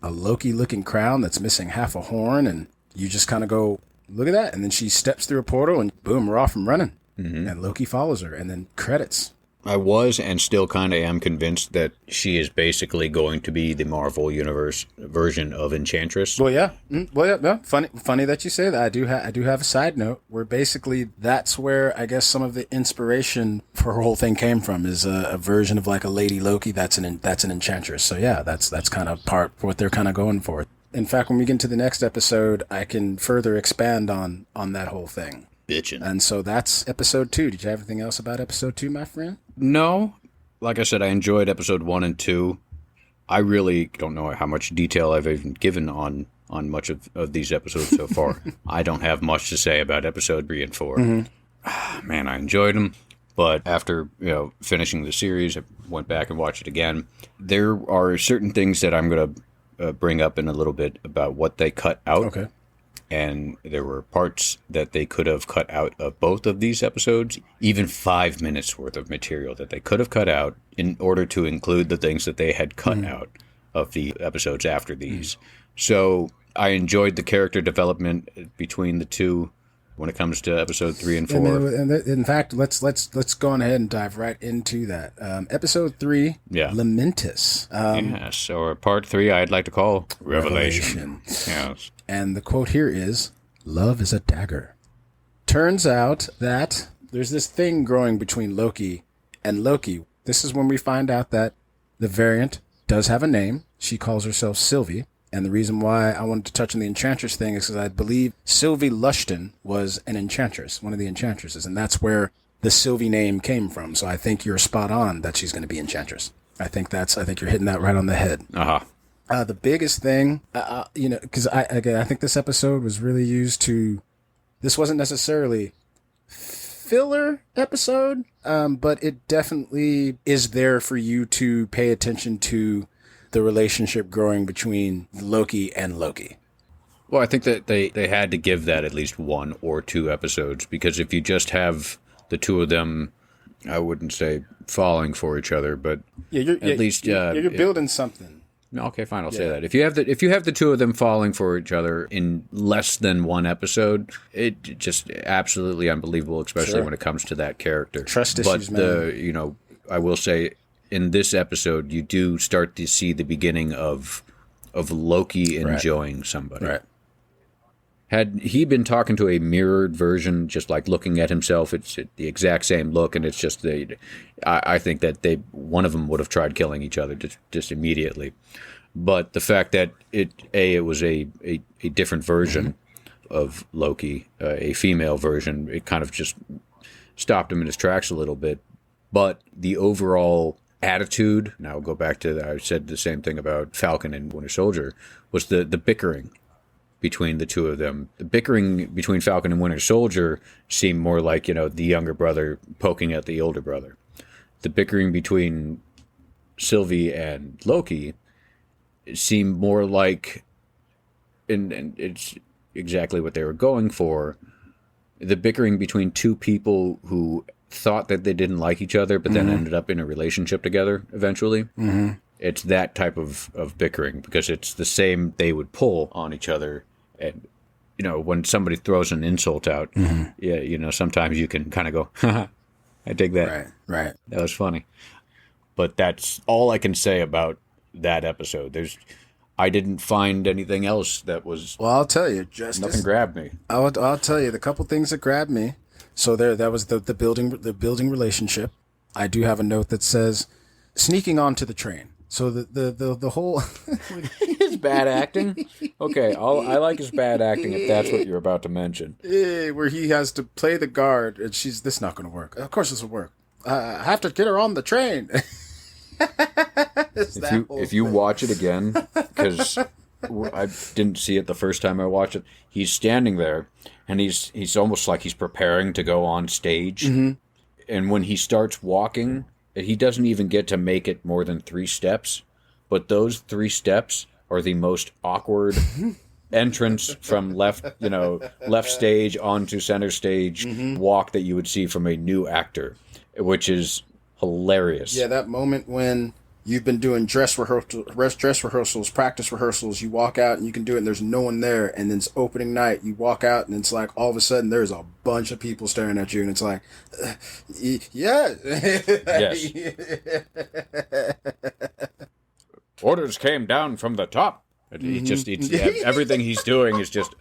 a Loki looking crown that's missing half a horn. And you just kind of go, look at that. And then she steps through a portal and boom, we're off and running. Mm-hmm. And Loki follows her, and then credits. I was and still kind of am convinced that she is basically going to be the Marvel Universe version of Enchantress. Well, yeah. No. Funny that you say that. I do have a side note where basically that's where I guess some of the inspiration for her whole thing came from, is a version of like a Lady Loki that's an Enchantress. So yeah, that's kind of part what they're kind of going for. In fact, when we get into the next episode, I can further expand on that whole thing. Bitchin'. And so that's episode 2. Did you have anything else about episode 2, my friend? No. Like I said, I enjoyed episode 1 and 2. I really don't know how much detail I've even given on much of these episodes so far. I don't have much to say about episode 3 and 4. Mm-hmm. Man, I enjoyed them. But after finishing the series, I went back and watched it again. There are certain things that I'm going to bring up in a little bit about what they cut out. Okay. And there were parts that they could have cut out of both of these episodes, even 5 minutes worth of material that they could have cut out in order to include the things that they had cut out of the episodes after these. So I enjoyed the character development between the two when it comes to episode 3 and 4. In fact, let's go on ahead and dive right into that. Episode 3, Lamentis. Yes, or part 3, I'd like to call Revelation. Yes. And the quote here is, "Love is a dagger." Turns out that there's this thing growing between Loki and Loki. This is when we find out that the variant does have a name. She calls herself Sylvie. And the reason why I wanted to touch on the Enchantress thing is because I believe Sylvie Lushton was an Enchantress, one of the Enchantresses. And that's where the Sylvie name came from. So I think you're spot on that she's going to be Enchantress. I think you're hitting that right on the head. Uh-huh. The biggest thing, because I think this episode was really used to, this wasn't necessarily filler episode, but it definitely is there for you to pay attention to the relationship growing between Loki and Loki. Well, I think that they had to give that at least 1 or 2 episodes, because if you just have the two of them, I wouldn't say falling for each other, but you're building something. Okay, fine. I'll say that. If you have the two of them falling for each other in less than 1 episode, it just absolutely unbelievable, especially when it comes to that character. Trust issues, man. I will say in this episode, you do start to see the beginning of Loki enjoying somebody. Right. Had he been talking to a mirrored version, just like looking at himself, it's the exact same look, and it's just I think that one of them would have tried killing each other just immediately. But the fact that it was a different version of Loki, a female version, it kind of just stopped him in his tracks a little bit. But the overall attitude, now I'll go back to, I said the same thing about Falcon and Winter Soldier, was the bickering between the two of them. The bickering between Falcon and Winter Soldier seemed more like, the younger brother poking at the older brother. The bickering between Sylvie and Loki seemed more like, and it's exactly what they were going for, the bickering between two people who thought that they didn't like each other, but then ended up in a relationship together eventually. Mm-hmm. It's that type of bickering, because it's the same they would pull on each other. And, when somebody throws an insult out, sometimes you can kind of go, haha, I dig that. Right. That was funny. But that's all I can say about that episode. I didn't find anything else that was... Well, I'll tell you, Justice. Nothing grabbed me. I'll tell you the couple things that grabbed me. So that was the building relationship. I do have a note that says sneaking onto the train. So the whole his bad acting. Okay, I like his bad acting if that's what you're about to mention. Where he has to play the guard, and this is not going to work. Of course, this will work. I have to get her on the train. If you watch it again, because I didn't see it the first time I watched it, he's standing there, and he's almost like he's preparing to go on stage, and when he starts walking, he doesn't even get to make it more than 3 steps, but those 3 steps are the most awkward entrance from left stage onto center stage walk that you would see from a new actor, which is hilarious. Yeah, that moment when you've been doing dress rehearsals, practice rehearsals, you walk out and you can do it and there's no one there, and then it's opening night, you walk out and it's like all of a sudden there's a bunch of people staring at you and it's like, yeah. Yes. Orders came down from the top. Everything he's doing is just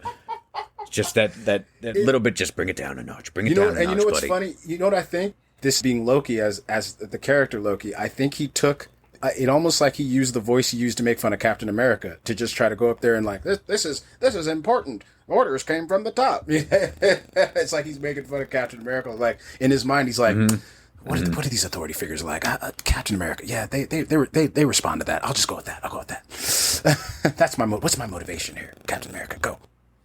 that little bit. Just bring it down a notch. Bring it down a notch, and you know what's buddy. funny? You know what I think? This being Loki as the character Loki, I think he took it almost like he used the voice he used to make fun of Captain America to just try to go up there and like this is important. Orders came from the top. It's like he's making fun of Captain America. Like in his mind, he's like. What are these authority figures like? Captain America. Yeah, they respond to that. I'll just go with that. I'll go with that. That's what's my motivation here? Captain America, go.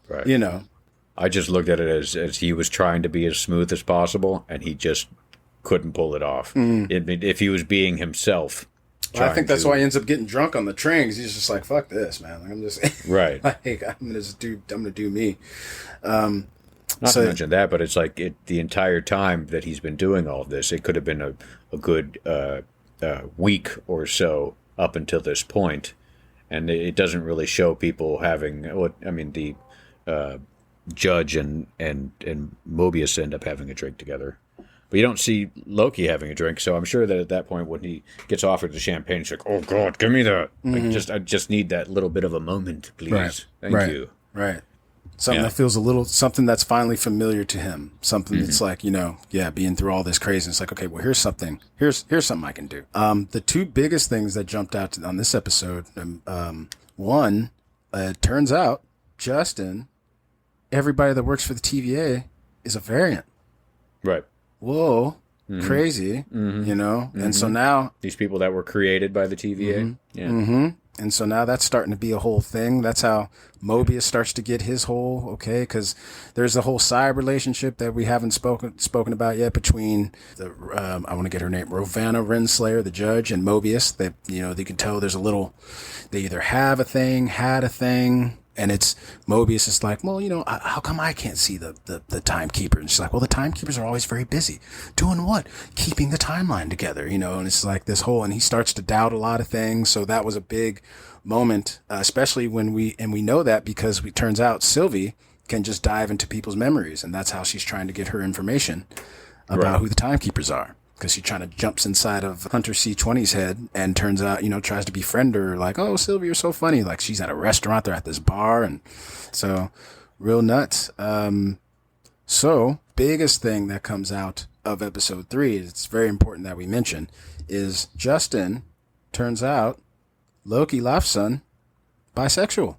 Right. You know. I just looked at it as he was trying to be as smooth as possible, and he just couldn't pull it off. If he was being himself. Well, I think that's why he ends up getting drunk on the train. 'Cause he's just like, "Fuck this, man! Like, I'm just right. Like, I'm gonna do me." Not to mention that, but it's like the entire time that he's been doing all of this, it could have been a good week or so up until this point, and it doesn't really show people having the Judge and Mobius end up having a drink together, but you don't see Loki having a drink. So I'm sure that at that point, when he gets offered the champagne, he's like, "Oh God, give me that! I just need that little bit of a moment, please. Right. Thank you." Right. Something that feels something that's finally familiar to him. Something that's like, being through all this crazy. It's like, okay, well, here's something I can do. The two biggest things that jumped out on this episode, one, it turns out Justin, everybody that works for the TVA is a variant. Right. Whoa. Crazy, and so now these people that were created by the TVA, and so now that's starting to be a whole thing. That's how Mobius starts to get his whole because there's a whole side relationship that we haven't spoken about yet between the I want to get her name, Rovana Renslayer, the judge, and Mobius. That they can tell there's a little, they either have a thing, had a thing. And it's Mobius is like, well, how come I can't see the timekeeper? And she's like, well, the timekeepers are always very busy. Doing what? Keeping the timeline together, and it's like this whole, and he starts to doubt a lot of things. So that was a big moment, especially when we know that because it turns out Sylvie can just dive into people's memories. And that's how she's trying to get her information about who the timekeepers are. Because she trying to jumps inside of Hunter C20's head and turns out, tries to befriend her. Like, oh, Sylvie, you're so funny. Like, she's at a restaurant. They're at this bar. And so real nuts. So biggest thing that comes out of episode 3, it's very important that we mention, is Justin turns out Loki Lafson bisexual.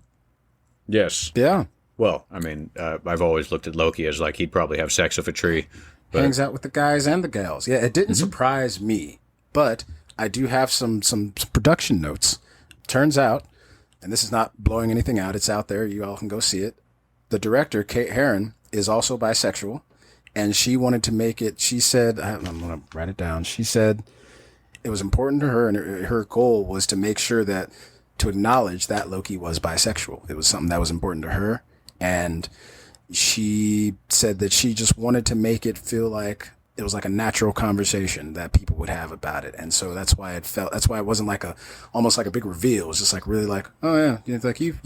Yes. Yeah. Well, I mean, I've always looked at Loki as like he'd probably have sex with a tree. Hangs out with the guys and the gals. Yeah, it didn't surprise me, but I do have some production notes. Turns out, and this is not blowing anything out, it's out there, you all can go see it. The director, Kate Herron, is also bisexual, and she wanted to make it, she said, I'm going to write it down, she said it was important to her, and her goal was to make sure to acknowledge that Loki was bisexual. It was something that was important to her, and she said that she just wanted to make it feel like it was like a natural conversation that people would have about it. And so that's why it wasn't like almost like a big reveal. It was just like really like, oh yeah, it's like you've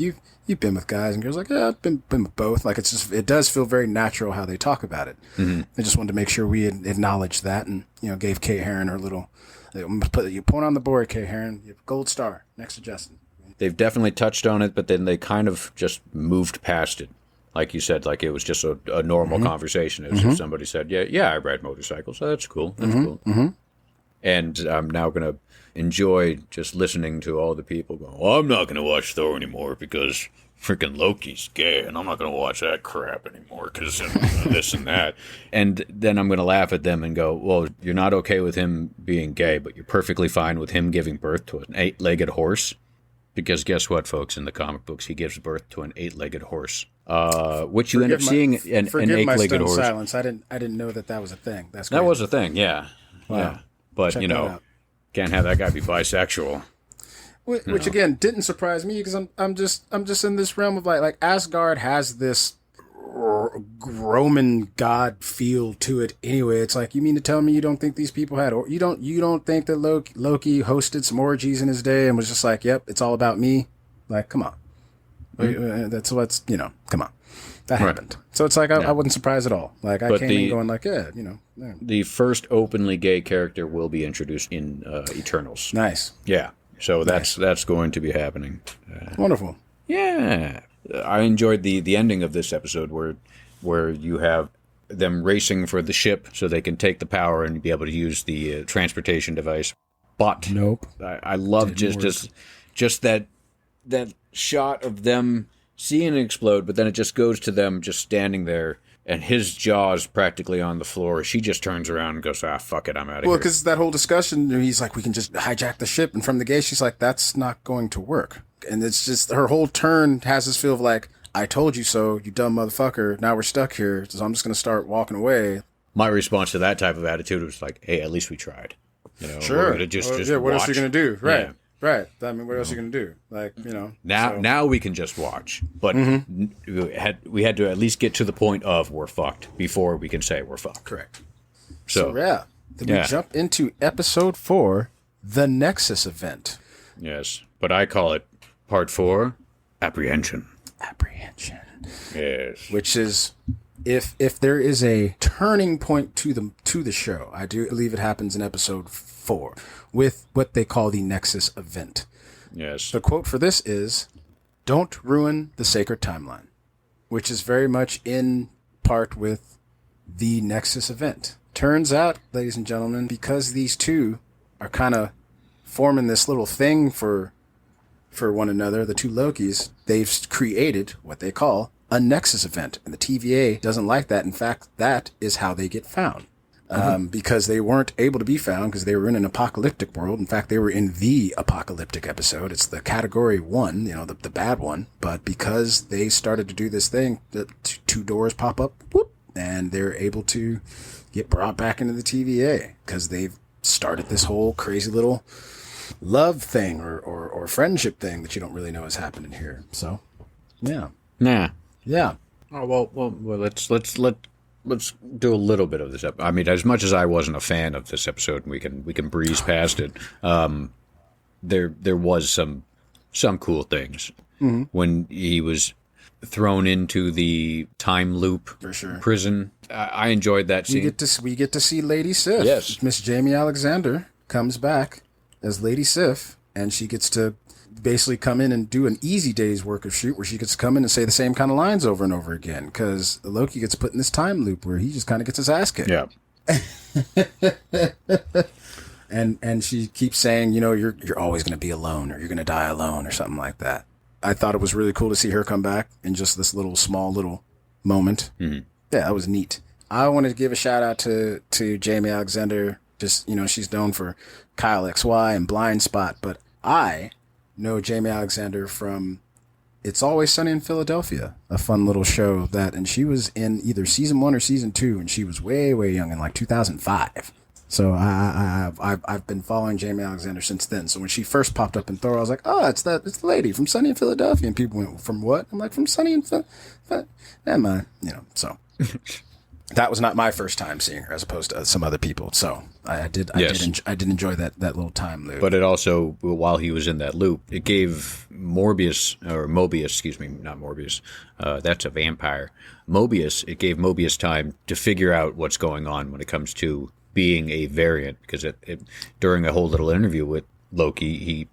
been with guys, and girls like, yeah, I've been with both. Like it does feel very natural how they talk about it. I just wanted to make sure we acknowledged that and, gave Kate Herron her little, you point on the board, Kate Herron, you have gold star next to Justin. They've definitely touched on it, but then they kind of just moved past it. Like you said, like it was just a normal conversation. As if somebody said, yeah, I ride motorcycles. So that's cool. That's cool. And I'm now going to enjoy just listening to all the people going, well, I'm not going to watch Thor anymore because freaking Loki's gay, and I'm not going to watch that crap anymore because this and that. And then I'm going to laugh at them and go, well, you're not okay with him being gay, but you're perfectly fine with him giving birth to an 8-legged horse. Because guess what, folks? In the comic books, he gives birth to an 8-legged horse, which you end up seeing an 8-legged horse. Silence. I didn't know that was a thing. That's that was a thing. Yeah. Wow. Yeah. But Check can't have that guy be bisexual. Which again didn't surprise me because I'm just in this realm of like Asgard has this Roman god feel to it anyway. It's like, you mean to tell me you don't think these people had, or you don't think that Loki hosted some orgies in his day and was just like, yep, it's all about me? Like, come on. That's what's, come on. That happened. So it's like, I wasn't surprised at all. Like, I came in going like, yeah. The first openly gay character will be introduced in Eternals. Nice. Yeah. So that's going to be happening. Wonderful. Yeah. I enjoyed the ending of this episode where you have them racing for the ship so they can take the power and be able to use the transportation device. But nope. I love just that shot of them seeing it explode, but then it just goes to them just standing there, and his jaw's practically on the floor. She just turns around and goes, fuck it, I'm out of here. Well, because that whole discussion, he's like, we can just hijack the ship, and from the gate, she's like, that's not going to work. And it's just, her whole turn has this feel of like, I told you so, you dumb motherfucker, now we're stuck here, so I'm just going to start walking away. My response to that type of attitude was like, hey, at least we tried. Sure. We're gonna just what else watch. are you going to do? Right. Yeah. Right. I mean, what else are you going to do? Like, Now we can just watch. But we had to at least get to the point of we're fucked before we can say we're fucked. Correct. So Then we jump into episode 4, the Nexus event. Yes. But I call it part 4, apprehension. Apprehension. Yes. Which is, if there is a turning point to the show, I do believe it happens in episode 4 with what they call the Nexus event. Yes. The quote for this is, "Don't ruin the sacred timeline," which is very much in part with the Nexus event. Turns out, ladies and gentlemen, because these two are kind of forming this little thing for one another, the two Lokis, they've created what they call a Nexus event. And the TVA doesn't like that. In fact, that is how they get found. Because they weren't able to be found because they were in an apocalyptic world. In fact, they were in the apocalyptic episode. It's the category 1, the bad one. But because they started to do this thing, the two doors pop up, whoop, and they're able to get brought back into the TVA because they've started this whole crazy little love thing or friendship thing that you don't really know is happening here. So, yeah. Nah. Yeah. Oh, well, let's do a little bit of this. I mean, as much as I wasn't a fan of this episode, and we can breeze past it. There was some cool things when he was thrown into the time loop For sure. prison. I enjoyed that scene. We get to see Lady Sif. Yes. Miss Jamie Alexander comes back as Lady Sif, and she gets to basically come in and do an easy day's work of shoot where she gets to come in and say the same kind of lines over and over again because Loki gets put in this time loop where he just kind of gets his ass kicked. Yeah. And she keeps saying, you're always going to be alone or you're going to die alone or something like that. I thought it was really cool to see her come back in just this small little moment. Mm-hmm. Yeah, that was neat. I wanted to give a shout out to Jamie Alexander. Just, she's known for Kyle XY and Blind Spot, but I know Jamie Alexander from It's Always Sunny in Philadelphia, a fun little show and she was in either season 1 or season 2, and she was way, way young in like 2005. So I've been following Jamie Alexander since then. So when she first popped up in Thor, I was like, oh, it's the lady from Sunny in Philadelphia. And people went, from what? I'm like, from Sunny in Philadelphia. Never mind, so. That was not my first time seeing her, as opposed to some other people. So I did enjoy that little time loop. But it also, while he was in that loop, it gave Mobius, not Morbius. That's a vampire. Mobius. It gave Mobius time to figure out what's going on when it comes to being a variant, because during a whole little interview with Loki,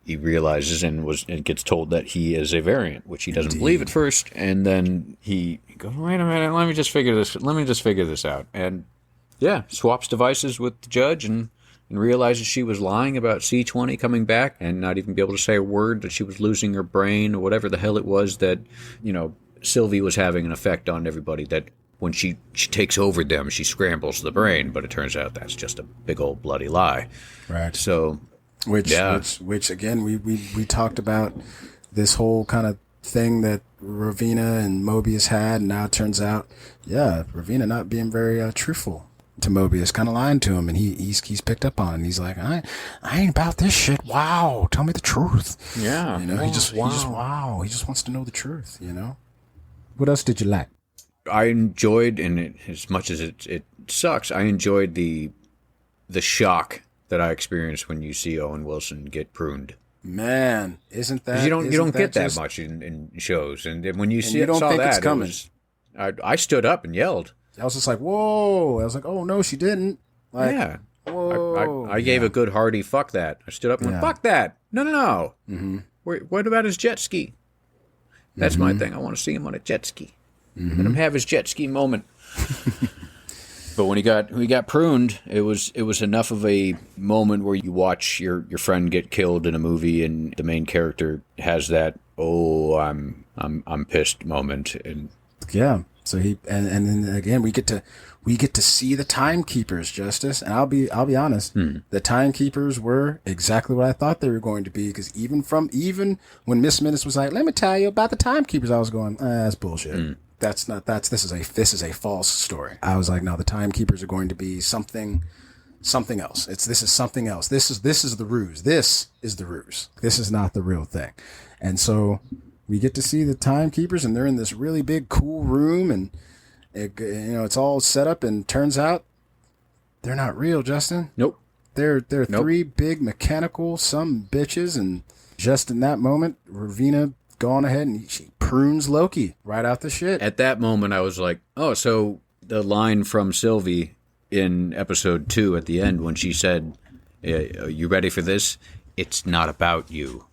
he realizes and gets told that he is a variant, which he doesn't believe at first, and then he goes, wait a minute, let me just figure this out. And yeah, swaps devices with the judge and realizes she was lying about C20 coming back and not even be able to say a word, that she was losing her brain or whatever the hell it was, that, Sylvie was having an effect on everybody, that when she takes over them, she scrambles the brain, but it turns out that's just a big old bloody lie. Right. So, which again, we talked about this whole kind of thing that Ravina and Mobius had, and now it turns out, Ravina not being very truthful to Mobius, kind of lying to him, and he's picked up on it. And he's like, I ain't about this shit. Wow, tell me the truth. Yeah. You know, he just wants to know the truth, you know? What else did you like? I enjoyed, and as much as it sucks, I enjoyed the shock that I experienced when you see Owen Wilson get pruned. Man, isn't that... You don't get that much in shows, and when you saw that, it's coming. I stood up and yelled. I was just like, whoa. I was like, oh, no, she didn't. Like, yeah. Whoa. I gave a good hearty fuck that. I stood up and went, fuck that. No. Mm-hmm. What about his jet ski? That's my thing. I want to see him on a jet ski. Let him have his jet ski moment. But when he got pruned, it was enough of a moment where you watch your friend get killed in a movie, and the main character has that I'm pissed moment, and yeah. So he and then again we get to see the timekeepers, Justice, and I'll be honest, the timekeepers were exactly what I thought they were going to be, because even when Miss Minutes was like, let me tell you about the timekeepers, I was going, that's bullshit. This is a false story. I was like, no, the timekeepers are going to be something else. This is something else. This is the ruse. This is the ruse. This is not the real thing. And so we get to see the timekeepers, and they're in this really big, cool room, and it's all set up, and turns out they're not real, Justin. Nope. They're three big mechanical some bitches, and just in that moment, Ravina gone ahead and she prunes Loki right out the shit. At that moment, I was like, oh, so the line from Sylvie in episode 2 at the end when she said, you ready for this? It's not about you.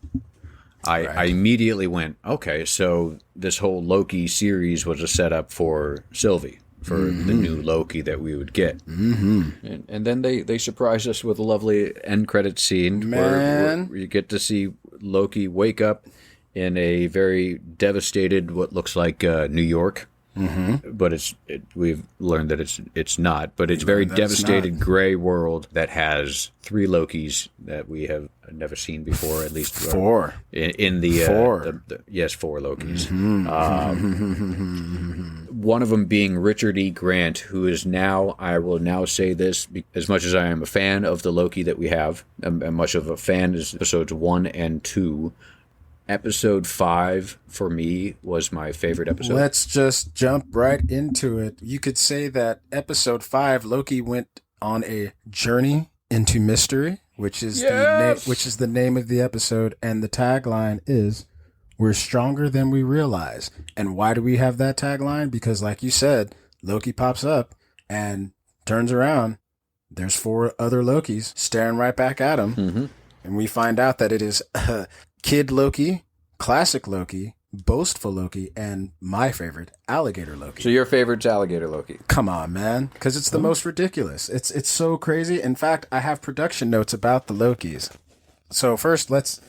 I immediately went, okay, so this whole Loki series was a setup for Sylvie, for the new Loki that we would get. And then they surprised us with a lovely end credit scene where you get to see Loki wake up in a very devastated, what looks like New York. But we've learned that it's not. But it's very devastated gray world that has 3 Lokis that we have never seen before. At least 4 in the 4. Yes, 4 Lokis. One of them being Richard E. Grant, who is now, I will now say this, as much as I am a fan of the Loki that we have, and much of a fan is episodes 1 and 2. Episode 5 for me was my favorite episode. Let's just jump right into it. You could say that episode 5, Loki went on a journey into mystery, which is the name of the episode, and the tagline is "We're stronger than we realize." And why do we have that tagline? Because, like you said, Loki pops up and turns around. There's 4 other Lokis staring right back at him, and we find out that it is Kid Loki, Classic Loki, Boastful Loki, and my favorite, Alligator Loki. So your favorite's Alligator Loki? Come on, man, because it's the most ridiculous. It's so crazy. In fact, I have production notes about the Lokis. So first, let's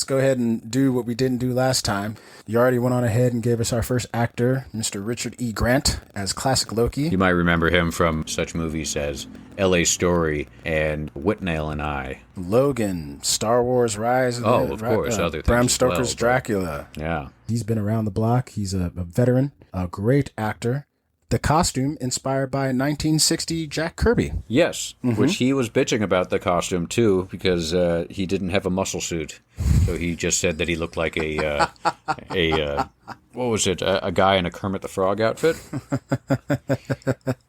go ahead and do what we didn't do last time. You already went on ahead and gave us our first actor, Mr. Richard E. Grant, as Classic Loki. You might remember him from such movies as L.A. Story and Whitnell and I. Logan, Star Wars Rise. Of course, other things Bram as Stoker's well, Dracula. Yeah. He's been around the block. He's a veteran, a great actor. The costume inspired by 1960 Jack Kirby. Yes, which he was bitching about the costume too, because he didn't have a muscle suit. So he just said that he looked like a what was it? A guy in a Kermit the Frog outfit.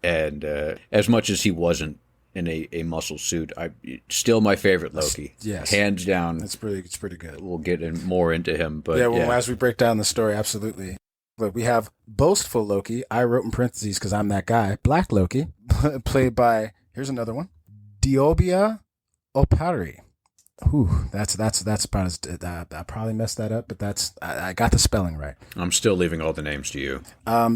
And as much as he wasn't in a muscle suit, still my favorite Loki. Yes, hands down. It's pretty good. We'll get more into him, but as we break down the story, absolutely. But we have Boastful Loki. I wrote in parentheses because I'm that guy. Black Loki, played by, here's another one, Diobia Opari. Ooh, that's about as, I probably messed that up, but I got the spelling right. I'm still leaving all the names to you.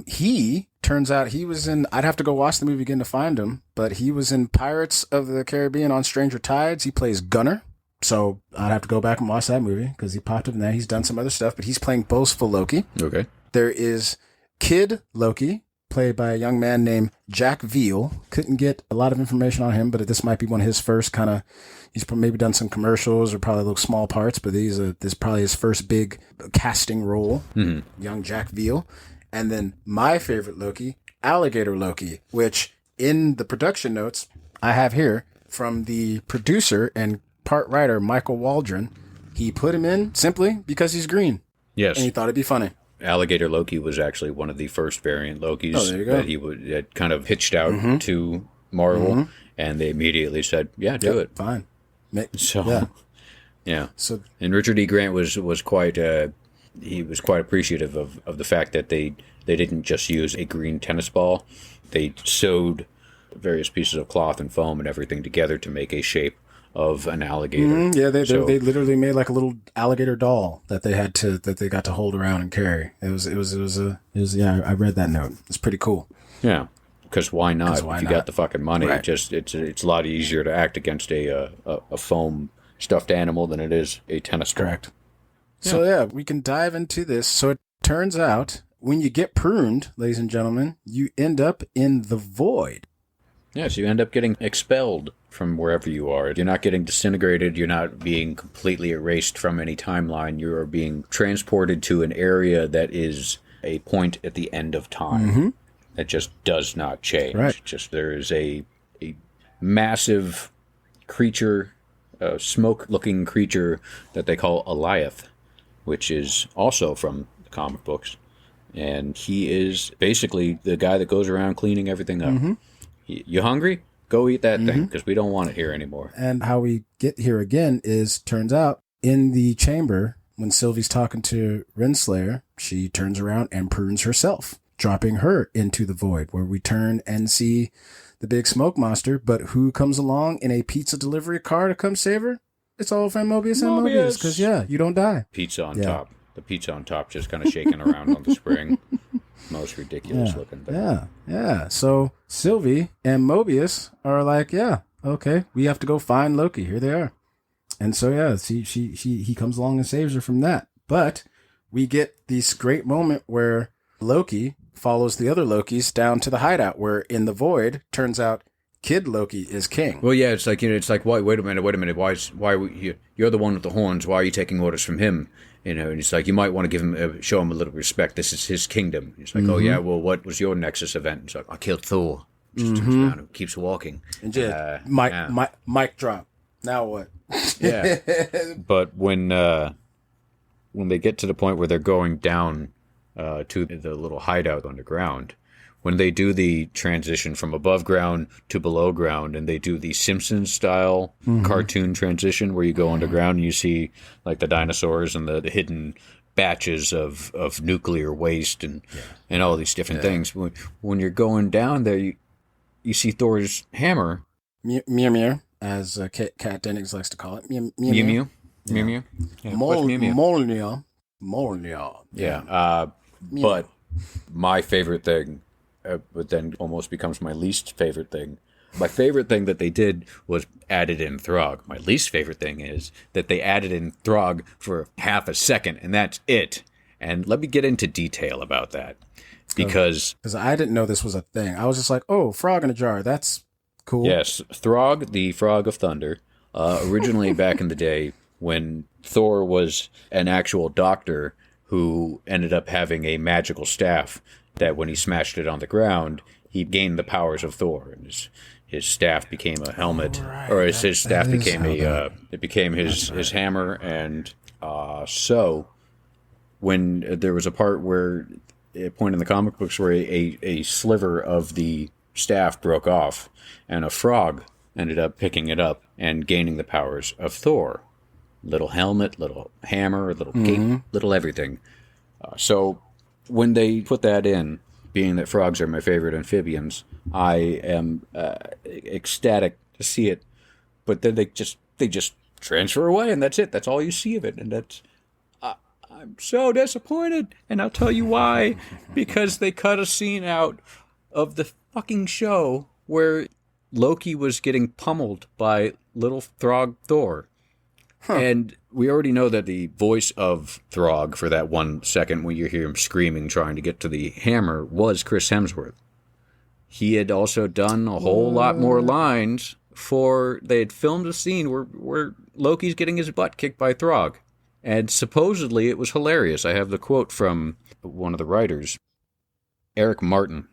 He turns out he was in, I'd have to go watch the movie again to find him, but he was in Pirates of the Caribbean on Stranger Tides. He plays Gunner. So I'd have to go back and watch that movie because he popped up in that. He's done some other stuff, but he's playing Boastful Loki. Okay. There is Kid Loki, played by a young man named Jack Veal. Couldn't get a lot of information on him, but this might be one of his first kind of, he's maybe done some commercials or probably little small parts, but this is probably his first big casting role, young Jack Veal. And then my favorite Loki, Alligator Loki, which in the production notes I have here from the producer and part writer, Michael Waldron, he put him in simply because he's green. Yes. And he thought it'd be funny. Alligator Loki was actually one of the first variant Lokis that he had kind of pitched out to Marvel, and they immediately said, "Yeah, do it, fine." So, yeah. So, and Richard E. Grant was quite he was quite appreciative of the fact that they didn't just use a green tennis ball; they sewed various pieces of cloth and foam and everything together to make a shape of an alligator. Yeah, they literally made like a little alligator doll that they got to hold around and carry. It was I read that note. It's pretty cool. Yeah, because why not? Why if you not? got the fucking money, Right. it's a lot easier to act against a foam stuffed animal than it is a tennis ball. Correct. Yeah. So we can dive into this. So it turns out when you get pruned, ladies and gentlemen, you end up in the void. Yeah, so you end up getting expelled from wherever you are. You're not getting disintegrated. You're not being completely erased from any timeline. You are being transported to an area that is a point at the end of time that just does not change. Right. Just there is a massive creature, a smoke-looking creature that they call Eliath, which is also from the comic books. And he is basically the guy that goes around cleaning everything up. You hungry? Go eat that thing, because we don't want it here anymore. And how we get here again is, turns out, in the chamber, when Sylvie's talking to Renslayer, she turns around and prunes herself, dropping her into the void, where we turn and see the big smoke monster. But who comes along in a pizza delivery car to come save her? It's all from Mobius and Mobius, because, you don't die. Pizza on top. The pizza on top just kind of shaking around on the spring. Most ridiculous looking thing. Yeah. So Sylvie and Mobius are like, okay, we have to go find Loki. Here they are. And so, he comes along and saves her from that. But we get this great moment where Loki follows the other Lokis down to the hideout, where in the void, turns out Kid Loki is king. Well, yeah, it's like, why, wait a minute. You're the one with the horns. Why are you taking orders from him? And it's like, you might want to give him, show him a little respect. This is his kingdom. He's like, oh yeah, well, what was your Nexus event? It's like, I killed Thor. Just turns around and keeps walking. And mic drop. Now what? Yeah. But when they get to the point where they're going down to the little hideout underground, when they do the transition from above ground to below ground, and they do the Simpsons style cartoon transition where you go underground and you see like the dinosaurs and the hidden batches of nuclear waste and all these different things. When you're going down there, you see Thor's hammer. Mjolnir, as Kat Dennings likes to call it. Mew. Yeah, Mjolnir. Yeah. But my favorite thing, but then almost becomes my least favorite thing. My favorite thing that they did was added in Throg. My least favorite thing is that they added in Throg for half a second, and that's it. And let me get into detail about that. Because I didn't know this was a thing. I was just like, oh, frog in a jar. That's cool. Yes, Throg, the Frog of Thunder, originally back in the day when Thor was an actual doctor who ended up having a magical staff that when he smashed it on the ground, he gained the powers of Thor, and his staff became a helmet, or his staff became his hammer, and so when there was a part where a point in the comic books where a sliver of the staff broke off, and a frog ended up picking it up and gaining the powers of Thor. Little helmet, little hammer, little cape, little everything. So when they put that in, being that frogs are my favorite amphibians, I am ecstatic to see it. But then they just transfer away, and that's it. That's all you see of it, and that's. I'm so disappointed, and I'll tell you why. Because they cut a scene out of the fucking show where Loki was getting pummeled by little Throg Thor. And we already know that the voice of Throg for that 1 second when you hear him screaming trying to get to the hammer was Chris Hemsworth. He had also done a whole lot more lines they had filmed a scene where Loki's getting his butt kicked by Throg. And supposedly it was hilarious. I have the quote from one of the writers, Eric Martin.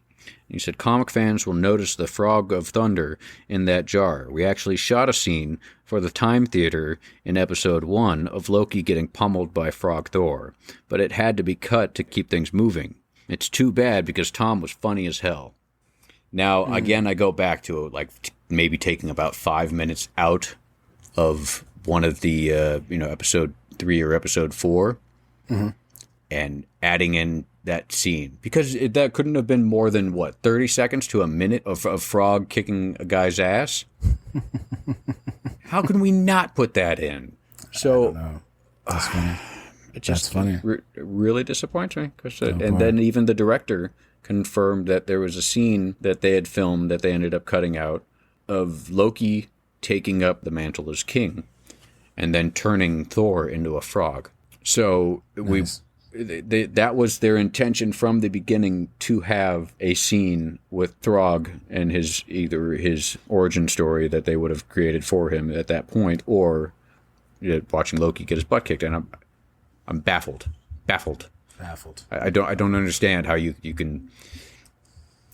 He said, comic fans will notice the frog of thunder in that jar. We actually shot a scene for the Time Theater in episode 1 of Loki getting pummeled by Frog Thor, but it had to be cut to keep things moving. It's too bad because Tom was funny as hell. Now, again, I go back to maybe taking about 5 minutes out of one of the, episode 3 or episode 4 and adding in that scene. Because that couldn't have been more than, 30 seconds to a minute of Frog kicking a guy's ass? How can we not put that in? So, I don't know. That's funny. It just That's funny. Really disappoints me. Then even the director confirmed that there was a scene that they had filmed that they ended up cutting out of Loki taking up the mantle as king and then turning Thor into a frog. So Nice. that was their intention from the beginning, to have a scene with Throg and either his origin story that they would have created for him at that point, or watching Loki get his butt kicked. And I'm baffled. I don't understand how you can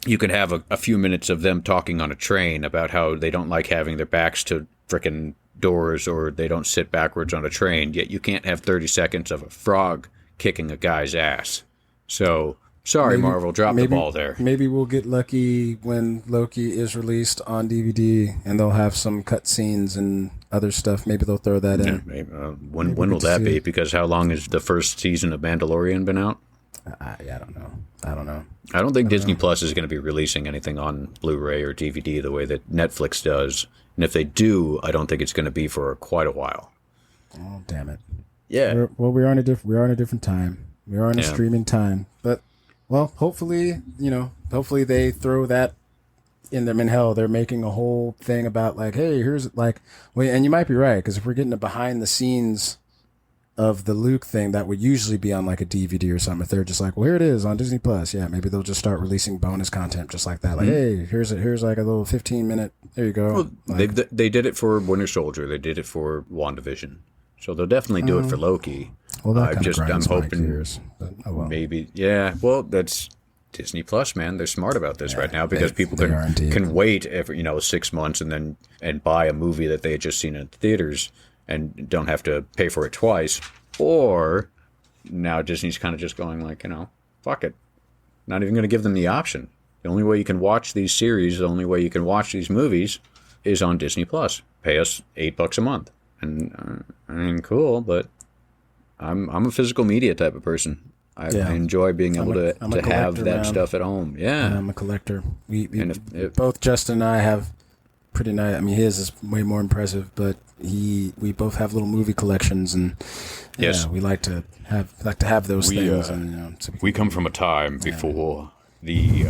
have a few minutes of them talking on a train about how they don't like having their backs to frickin' doors, or they don't sit backwards on a train, yet you can't have 30 seconds of a frog kicking a guy's ass. So, sorry, Marvel, drop the ball there. Maybe we'll get lucky when Loki is released on DVD, and they'll have some cut scenes and other stuff. Maybe they'll throw that in. Yeah, maybe, when will that be? Because how long has the first season of Mandalorian been out? I don't know. I don't think Disney Plus is going to be releasing anything on Blu-ray or DVD the way that Netflix does. And if they do, I don't think it's going to be for quite a while. Oh, damn it. Yeah. We are in a different time. We are in a streaming time. But, hopefully they throw that in them. In hell, they're making a whole thing about hey, here's and you might be right, because if we're getting a behind the scenes of the Luke thing, that would usually be on a DVD or something. If they're just here it is on Disney Plus, maybe they'll just start releasing bonus content just like that. Hey, here's a little 15-minute. There you go. Well, they did it for Winter Soldier. They did it for WandaVision. So they'll definitely do it for Loki. Well, that I'm hoping gears, but, maybe. Yeah. Well, that's Disney Plus, man. They're smart about this right now, because people can wait 6 months and buy a movie that they had just seen in theaters and don't have to pay for it twice. Or now Disney's kind of just going fuck it. Not even going to give them the option. The only way you can watch these series, the only way you can watch these movies is on Disney Plus. Pay us $8 a month. And cool, but I'm a physical media type of person. I enjoy being able to have that stuff at home. Yeah. And I'm a collector. We both Justin and I have pretty nice. I mean, his is way more impressive, but we both have little movie collections, and we like to have those things. We come from a time before the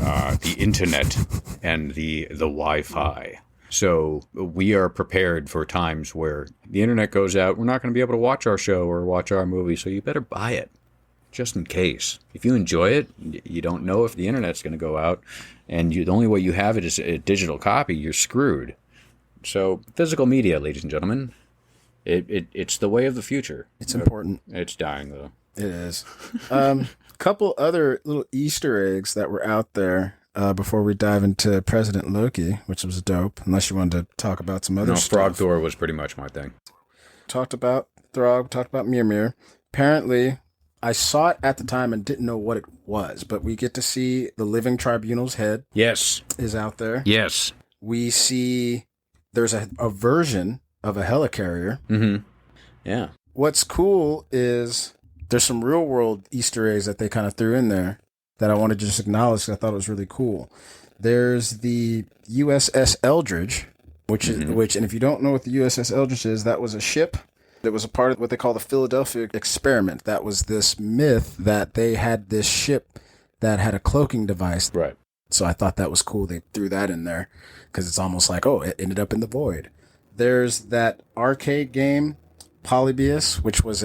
internet and the Wi-Fi. So we are prepared for times where the internet goes out. We're not going to be able to watch our show or watch our movie, so you better buy it, just in case. If you enjoy it, you don't know if the internet's going to go out, and the only way you have it is a digital copy, you're screwed. So physical media, ladies and gentlemen, it's the way of the future. It's important. It's dying, though. It is. Couple other little Easter eggs that were out there. Before we dive into President Loki, which was dope, unless you wanted to talk about some other stuff. Frog Thor was pretty much my thing. Talked about Throg, talked about Mimir. Apparently, I saw it at the time and didn't know what it was, but we get to see the Living Tribunal's head. Yes. Is out there. Yes. We see there's a version of a helicarrier. Mm-hmm. Yeah. What's cool is there's some real world Easter eggs that they kind of threw in there that I wanted to just acknowledge, because I thought it was really cool. There's the USS Eldridge, which, and if you don't know what the USS Eldridge is, that was a ship that was a part of what they call the Philadelphia experiment. That was this myth that they had this ship that had a cloaking device. Right. So I thought that was cool. They threw that in there because it's almost like, it ended up in the void. There's that arcade game, Polybius, which was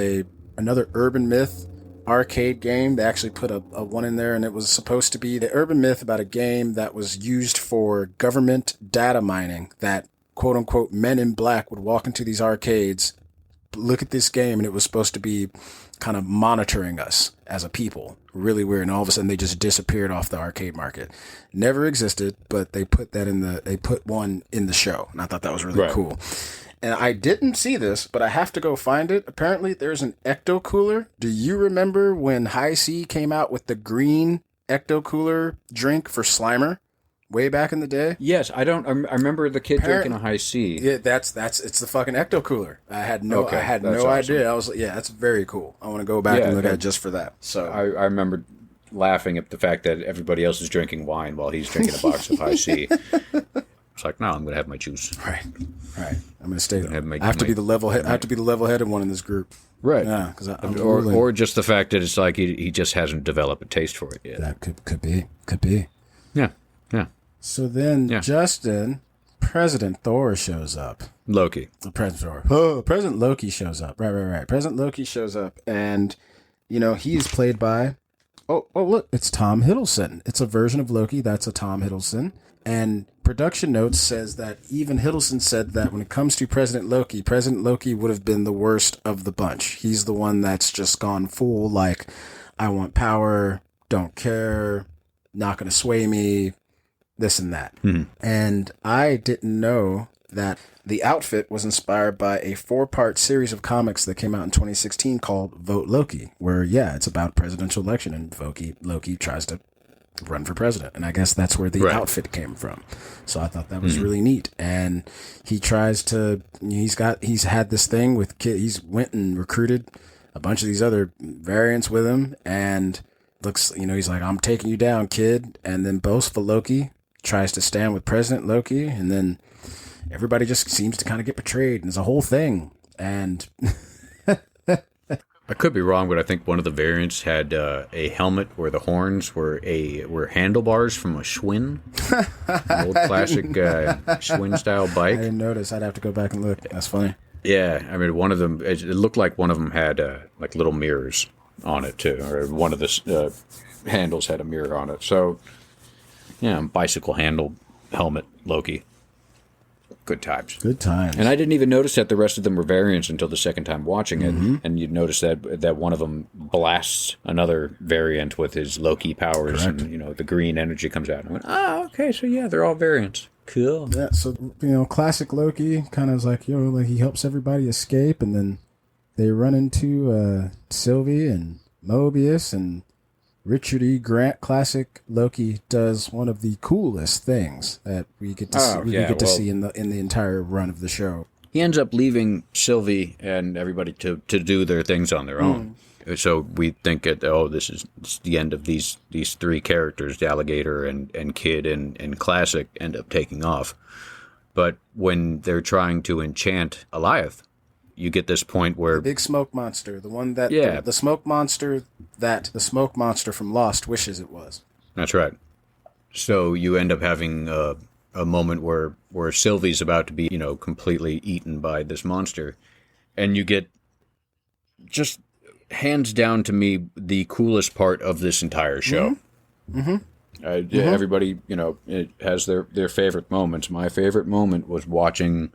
another urban myth arcade game. They actually put a one in there, and it was supposed to be the urban myth about a game that was used for government data mining, that quote unquote men in black would walk into these arcades, look at this game, and it was supposed to be kind of monitoring us as a people. Really weird. And all of a sudden they just disappeared off the arcade market. Never existed, but they put one in the show. And I thought that was really cool. And I didn't see this, but I have to go find it. Apparently there's an ecto cooler. Do you remember when High C came out with the green ecto cooler drink for Slimer? Way back in the day? Yes, I remember the kid drinking a High C. Yeah, it's the fucking ecto cooler. I had no awesome. idea. I was like, yeah, that's very cool. I want to go back and look at it just for that. So I remember laughing at the fact that everybody else is drinking wine while he's drinking a box of High C. It's like, no, I'm going to have my juice. Right. I'm going to stay. I have to be the level-headed one in this group. Right. Yeah, or just the fact that it's like he just hasn't developed a taste for it yet. That could be. Yeah. So then, Justin, President Thor shows up. Loki. President Thor. Oh, President Loki shows up. Right. President Loki shows up, and he's played by. Oh, look, it's Tom Hiddleston. It's a version of Loki that's a Tom Hiddleston. And production notes says that even Hiddleston said that when it comes to President Loki would have been the worst of the bunch. He's the one that's just gone full, like, I want power, don't care, not going to sway me, this and that. Mm-hmm. And I didn't know that the outfit was inspired by a 4-part series of comics that came out in 2016 called Vote Loki, where, it's about presidential election, and Loki tries to run for president. And I guess that's where the outfit came from. So I thought that was really neat. And he tries to, he's had this thing with kids. He's went and recruited a bunch of these other variants with him, and looks, he's like, I'm taking you down, kid. And then boastful Loki tries to stand with President Loki, and then everybody just seems to kind of get betrayed, and it's a whole thing. And I could be wrong, but I think one of the variants had a helmet where the horns were handlebars from a Schwinn, an old classic Schwinn style bike. I didn't notice. I'd have to go back and look. That's funny. Yeah, I mean, one of them, it looked like one of them had like little mirrors on it too, or one of the handles had a mirror on it. So, bicycle handle helmet Loki. Good times. And I didn't even notice that the rest of them were variants until the second time watching it. Mm-hmm. And you'd notice that one of them blasts another variant with his Loki powers. Correct. And, the green energy comes out. And I went, okay, so they're all variants. Cool. Yeah, so, classic Loki kind of is like, like he helps everybody escape. And then they run into Sylvie and Mobius, and Richard E. Grant. Classic Loki does one of the coolest things that we get to see in the entire run of the show. He ends up leaving Sylvie and everybody to do their things on their own. So we think this is the end of these three characters, the Alligator and Kid and Classic, end up taking off. But when they're trying to enchant Alioth, you get this point where the big smoke monster, the one that the smoke monster that the smoke monster from Lost wishes it was. That's right. So you end up having a moment where Sylvie's about to be, completely eaten by this monster, and you get just hands down to me the coolest part of this entire show. Everybody, it has their favorite moments. My favorite moment was watching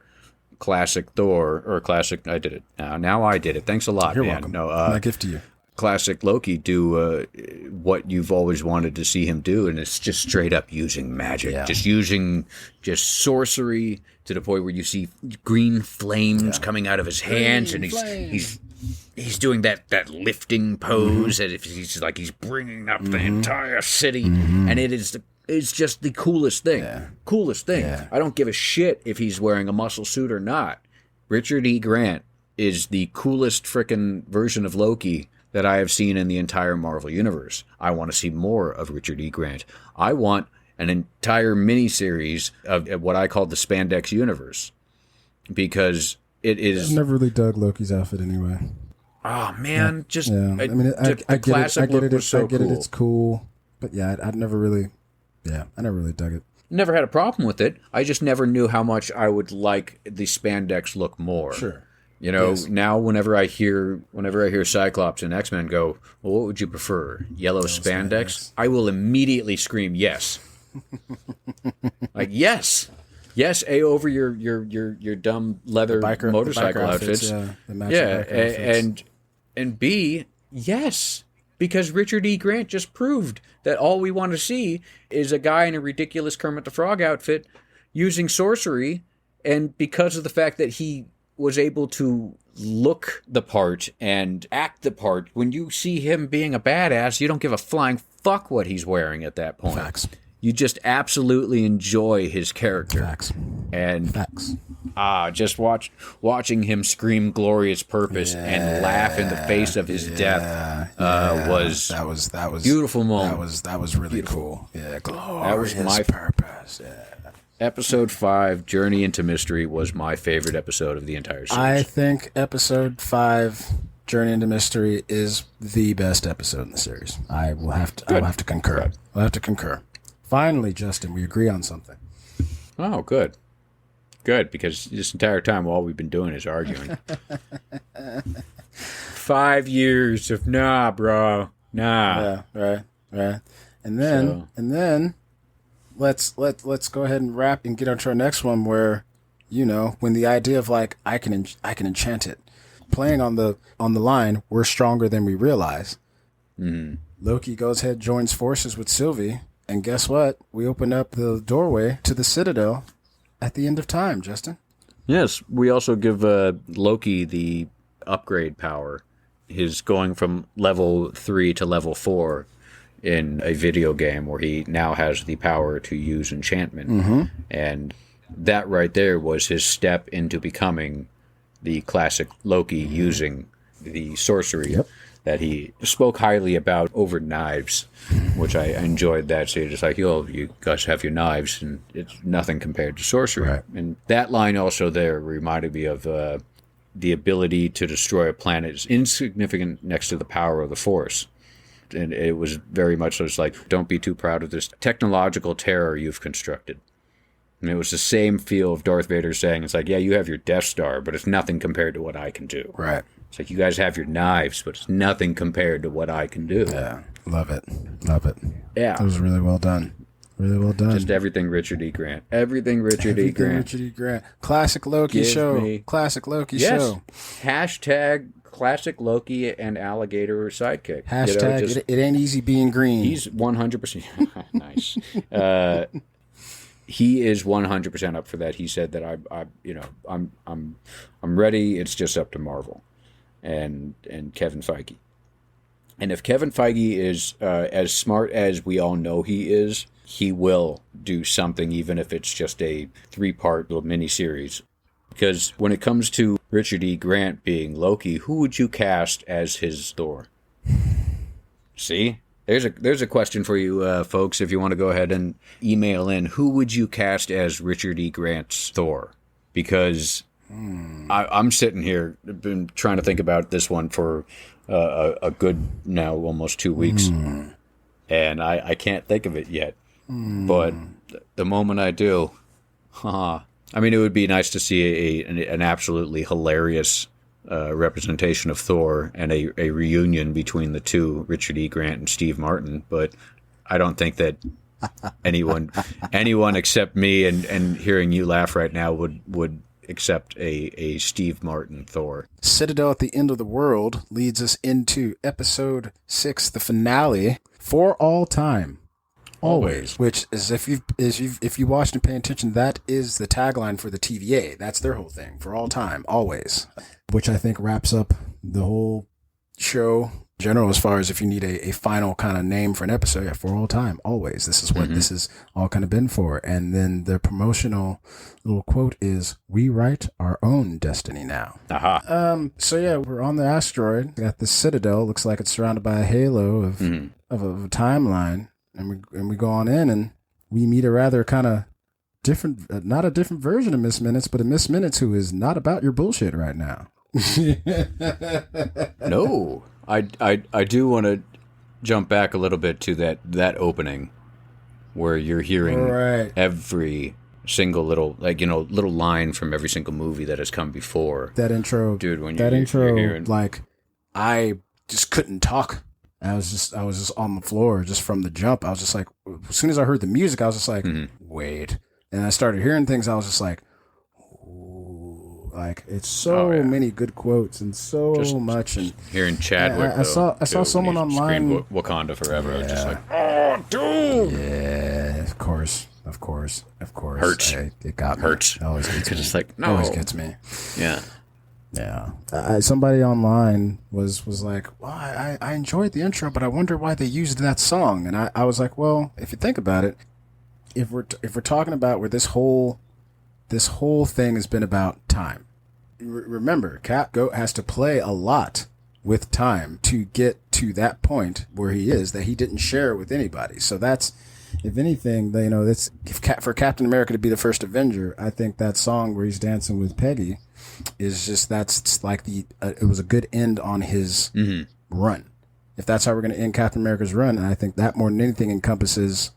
Classic Thor, or Classic, I did it. Now I did it. Thanks a lot, You're man. welcome. No, my gift to you. Classic Loki do what you've always wanted to see him do, and it's just straight up using magic. Yeah. Just using sorcery to the point where you see green flames coming out of his hands, and he's doing that lifting pose as if he's bringing up the entire city, and it's just the coolest thing. Yeah. Coolest thing. Yeah. I don't give a shit if he's wearing a muscle suit or not. Richard E. Grant is the coolest frickin' version of Loki that I have seen in the entire Marvel Universe. I want to see more of Richard E. Grant. I want an entire miniseries of what I call the Spandex Universe, because it is... I've never really dug Loki's outfit anyway. Oh, man. I get it. It's cool. But I never really dug it. Never had a problem with it. I just never knew how much I would like the spandex look more. Sure. Now whenever I hear Cyclops and X-Men go, well, what would you prefer? Yellow spandex? I will immediately scream yes. Like yes. Yes, A, over your dumb leather motorcycle outfits. And B, Yes, because Richard E. Grant just proved that all we want to see is a guy in a ridiculous Kermit the Frog outfit using sorcery, and because of the fact that he was able to look the part and act the part, when you see him being a badass, you don't give a flying fuck what he's wearing at that point. Facts. You just absolutely enjoy his character. Facts. And Facts. just watching him scream glorious purpose and laugh in the face of his death was that was beautiful moment. That was really cool. Yeah, glorious That was my purpose. Yeah. Episode 5, Journey into Mystery, was my favorite episode of the entire series. I think episode 5, Journey into Mystery, is the best episode in the series. I will have to concur. Good. I'll have to concur. Finally, Justin, we agree on something. Oh, good. Good, because this entire time all we've been doing is arguing. 5 years of nah, bro. Nah. Yeah, right. And then let's go ahead and wrap and get on to our next one where, when the idea of like I can enchant it, playing on the line, we're stronger than we realize. Mm-hmm. Loki goes ahead, joins forces with Sylvie, and guess what? We open up the doorway to the Citadel at the end of time, Justin. Yes, we also give Loki the upgrade power. His going from level 3 to level 4 in a video game where he now has the power to use enchantment. Mm-hmm. And that right there was his step into becoming the classic Loki using the sorcery that he spoke highly about over knives, which I enjoyed that. So you're just like, you guys have your knives, and it's nothing compared to sorcery. Right. And that line also there reminded me of the ability to destroy a planet is insignificant next to the power of the Force. And it was very much so, it's like, don't be too proud of this technological terror you've constructed. And it was the same feel of Darth Vader saying, it's like, yeah, you have your Death Star, but it's nothing compared to what I can do. Right. It's like, you guys have your knives, but it's nothing compared to what I can do. Yeah. Love it. Yeah. That was really well done. Really well done. Just everything Richard E. Grant. Everything Richard E. Grant. Classic Loki Give show. me- Classic Loki Yes. show. Hashtag classic Loki and alligator sidekick. Hashtag it ain't easy being green. He's 100%. Nice. He is 100% up for that. He said that I'm ready. It's just up to Marvel and Kevin Feige. And if Kevin Feige is as smart as we all know he is, he will do something, even if it's just a 3-part little miniseries. Because when it comes to Richard E. Grant being Loki, who would you cast as his Thor? See? There's a question for you, folks, if you want to go ahead and email in. Who would you cast as Richard E. Grant's Thor? Because I'm sitting here, been trying to think about this one for a good, now almost 2 weeks, and I can't think of it yet. But the moment I do, I mean, it would be nice to see an absolutely hilarious representation of Thor and a reunion between the two, Richard E. Grant and Steve Martin. But I don't think that anyone except me and hearing you laugh right now would accept a Steve Martin Thor. Citadel at the End of the World leads us into episode 6, the finale, For All Time. Always. Which is, if you watched and pay attention, that is the tagline for the TVA. That's their whole thing. For all time, always. Which I think wraps up the whole show in general, as far as if you need a final kind of name for an episode. Yeah, for all time, always. This is what this has all kind of been for. And then the promotional little quote is, "We write our own destiny now." Aha. So yeah, we're on the asteroid. Got the Citadel. Looks like it's surrounded by a halo of a timeline. And we go on in and we meet a rather kind of different, not a different version of Miss Minutes, but a Miss Minutes who is not about your bullshit right now. No, I do want to jump back a little bit to that opening where you're hearing every single little line from every single movie that has come before. That intro, dude. When you're hearing, like, I just couldn't talk. I was just on the floor just from the jump. I was just like, as soon as I heard the music, I was just like, wait. And I started hearing things. I was just like, ooh, Like, it's so many good quotes and so just much. And hearing Chadwick, I saw someone online. Wakanda forever. I was just like, oh, dude. Yeah, of course. Hurts. It got me. Hurts. It always gets me. Just like, no. Always gets me. Yeah. Yeah. Somebody online was like, well, I enjoyed the intro, but I wonder why they used that song. And I was like, well, if you think about it, if we're talking about where this whole thing has been about time. Remember, Cap has to play a lot with time to get to that point where he is that he didn't share with anybody. So that's, if anything, that's for Captain America to be the first Avenger. I think that song where he's dancing with Peggy is just, that's like it was a good end on his run. If that's how we're going to end Captain America's run, and I think that more than anything encompasses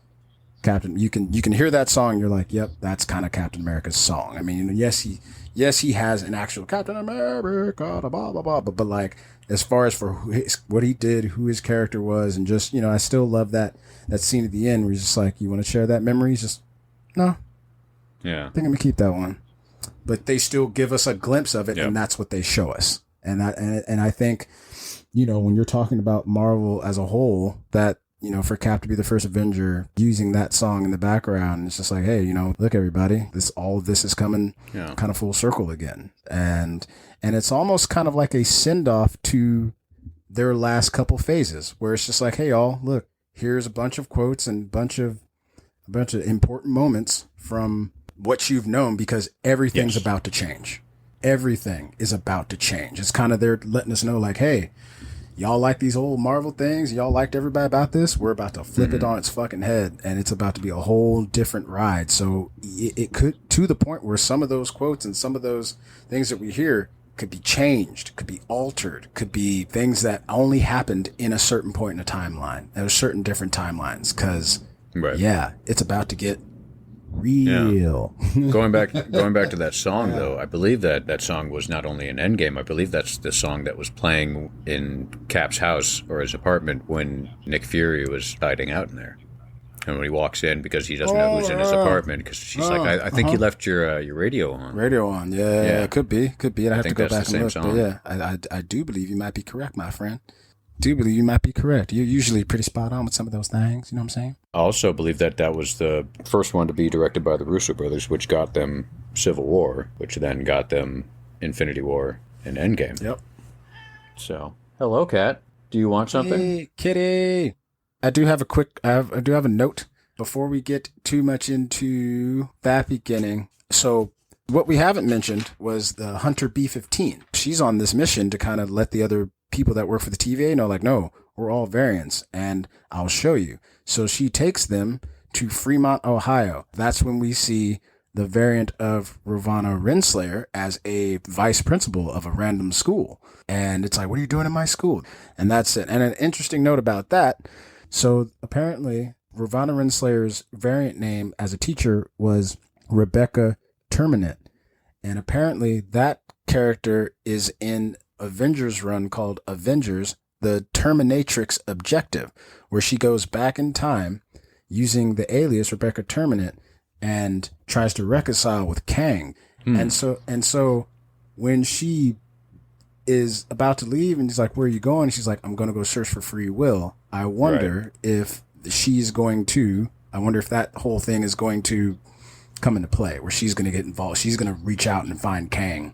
Captain. You can hear that song, you're like, yep, that's kind of Captain America's song. I mean, yes, he has an actual Captain America, blah blah blah, but like, as far as for what he did, who his character was, and just, I still love that scene at the end where he's just like, you want to share that memory? He's just, no. Yeah. I think I'm gonna keep that one. But they still give us a glimpse of it, and that's what they show us. And I think, when you're talking about Marvel as a whole, that, for Cap to be the first Avenger, using that song in the background, it's just like, hey, look, everybody, all of this is coming kind of full circle again. And it's almost kind of like a send-off to their last couple phases, where it's just like, hey, y'all, look, here's a bunch of quotes and a bunch of important moments from what you've known, because everything's about to change. Everything is about to change. It's kind of, they're letting us know, like, hey, y'all like these old Marvel things? Y'all liked everybody about this? We're about to flip it on its fucking head, and it's about to be a whole different ride. So it could, to the point where some of those quotes and some of those things that we hear could be changed, could be altered, could be things that only happened in a certain point in a timeline. There are certain different timelines, because, it's about to get real. Yeah. Going back to that song, though, I believe that song was not only in Endgame. I believe that's the song that was playing in Cap's house or his apartment when Nick Fury was hiding out in there. And when he walks in, because he doesn't know who's in his apartment, because she's like, I think you left your radio on. Radio on, yeah. Could be. I'd have to go back and look. Song. But yeah, I do believe you might be correct, my friend. You're usually pretty spot on with some of those things, you know what I'm saying? I also believe that was the first one to be directed by the Russo brothers, which got them Civil War, which then got them Infinity War and Endgame. Yep. So, hello, Kat. Do you want something? Hey, kitty. I do have a note before we get too much into that beginning. So, what we haven't mentioned was the Hunter B-15. She's on this mission to kind of let the other people that work for the TVA know, like, no, we're all variants, and I'll show you. So she takes them to Fremont, Ohio. That's when we see the variant of Ravonna Renslayer as a vice principal of a random school. And it's like, what are you doing in my school? And that's it. And an interesting note about that. So apparently Ravonna Renslayer's variant name as a teacher was Rebecca Terminate. And apparently that character is in Avengers run called Avengers, the Terminatrix Objective, where she goes back in time using the alias Rebecca Terminate and tries to reconcile with Kang. And so when she is about to leave and he's like, where are you going? She's like, I'm going to go search for free will. I wonder if that whole thing is going to come into play, where she's going to get involved. She's going to reach out and find Kang,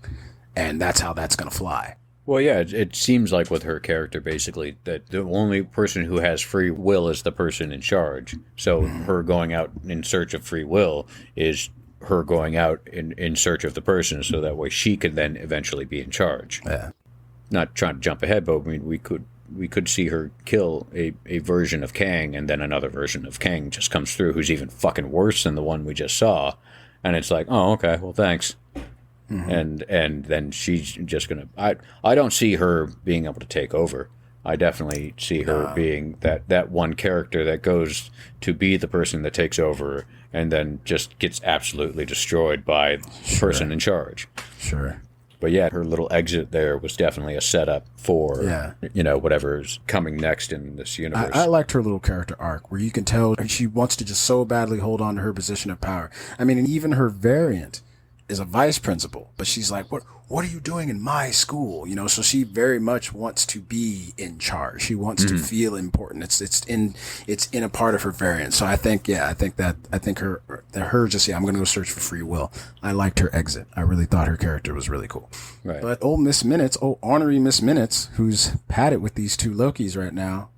and that's how that's going to fly. Well, yeah, it seems like with her character, basically, that the only person who has free will is the person in charge. So her going out in search of free will is her going out in search of the person, so that way she could then eventually be in charge. Yeah. Not trying to jump ahead, but I mean, we could see her kill a version of Kang, and then another version of Kang just comes through who's even fucking worse than the one we just saw. And it's like, oh, okay, well, thanks. And then she's just gonna. I don't see her being able to take over. I definitely see her being that one character that goes to be the person that takes over, and then just gets absolutely destroyed by the person in charge. Sure. But yeah, her little exit there was definitely a setup for whatever's coming next in this universe. I liked her little character arc, where you can tell she wants to just so badly hold on to her position of power. I mean, and even her variant is a vice principal, but she's like, what are you doing in my school? You know, so she very much wants to be in charge. She wants to feel important. It's in a part of her variant. So I think her I'm going to go search for free will. I liked her exit. I really thought her character was really cool. Right. But ornery Miss Minutes, who's padded with these two Lokis right now,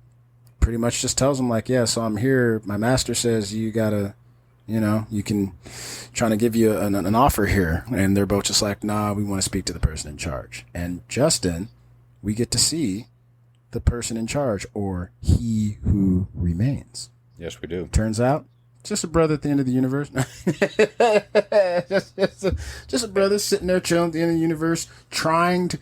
pretty much just tells him like, yeah, so I'm here. My master says you gotta, you know, you can trying to give you an offer here. And they're both just like, nah, we want to speak to the person in charge. And Justin, we get to see the person in charge, or he who remains. Yes, we do. Turns out, just a brother at the end of the universe. just a brother sitting there chilling at the end of the universe, trying to.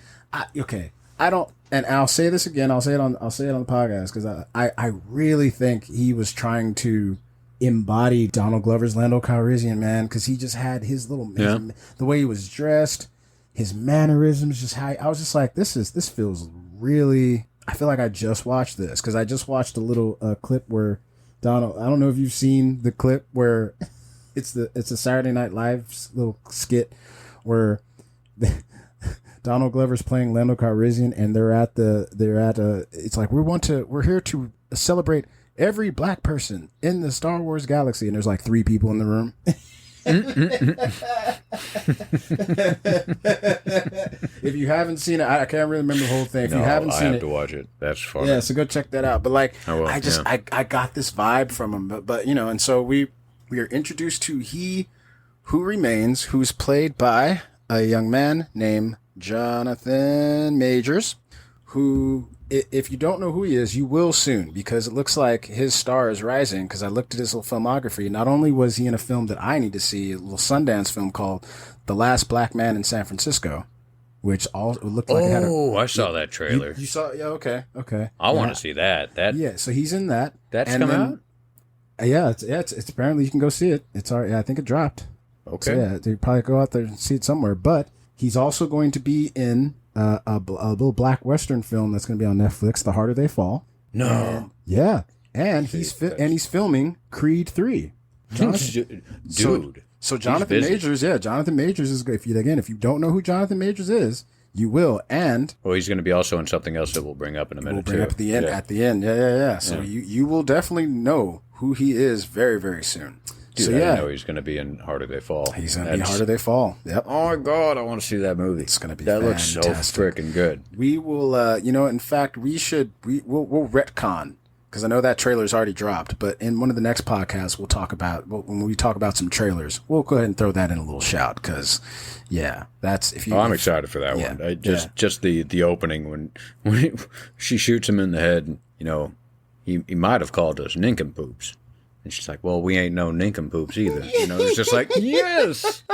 And I'll say this again. I'll say it on the podcast because I really think he was trying to embody Donald Glover's Lando Calrissian, man, because he just had his little the way he was dressed, his mannerisms, just how I was just like, this feels really. I feel like I just watched this because I just watched a little clip where Donald. I don't know if you've seen the clip where it's a Saturday Night Live little skit where. Donald Glover's playing Lando Calrissian, and it's like we're here to celebrate every black person in the Star Wars galaxy, and there's like 3 people in the room. If you haven't seen it, I can't really remember the whole thing. If you haven't seen it, I have to watch it. That's fun. Yeah, so go check that out. But like, I got this vibe from him, but you know, and so we are introduced to he who remains, who's played by a young man named Jonathan Majors, who, if you don't know who he is, you will soon, because it looks like his star is rising, because I looked at his little filmography. Not only was he in a film that I need to see, a little Sundance film called The Last Black Man in San Francisco, which all looked like it had I saw that trailer. You saw? Yeah, okay. I want to see that. Yeah, so he's in that. That's come out? Yeah, it's apparently you can go see it. It's already, I think it dropped. Okay. So yeah, you probably go out there and see it somewhere, but he's also going to be in a little black Western film that's going to be on Netflix, The Harder They Fall. No. And he's filming Creed 3. Dude. So Jonathan Majors, Jonathan Majors is good. If you don't know who Jonathan Majors is, you will. And he's going to be also in something else that we'll bring up in a minute. We'll bring up at the end. Yeah. At the end, yeah. So you will definitely know who he is very, very soon. Dude, I didn't know he's going to be in Harder They Fall. He's going to be Harder They Fall. Yep. Oh, my God. I want to see that movie. It's going to be That fantastic. looks so freaking good. We will, in fact, we'll retcon, because I know that trailer's already dropped, but in one of the next podcasts, we'll talk about, when we talk about some trailers, we'll go ahead and throw that in a little shout, because, that's, if you... I'm excited for that one. Just the opening when she shoots him in the head, you know, he might have called us nincompoops. And she's like, well, we ain't no nincompoops either. You know, it's just like, yes!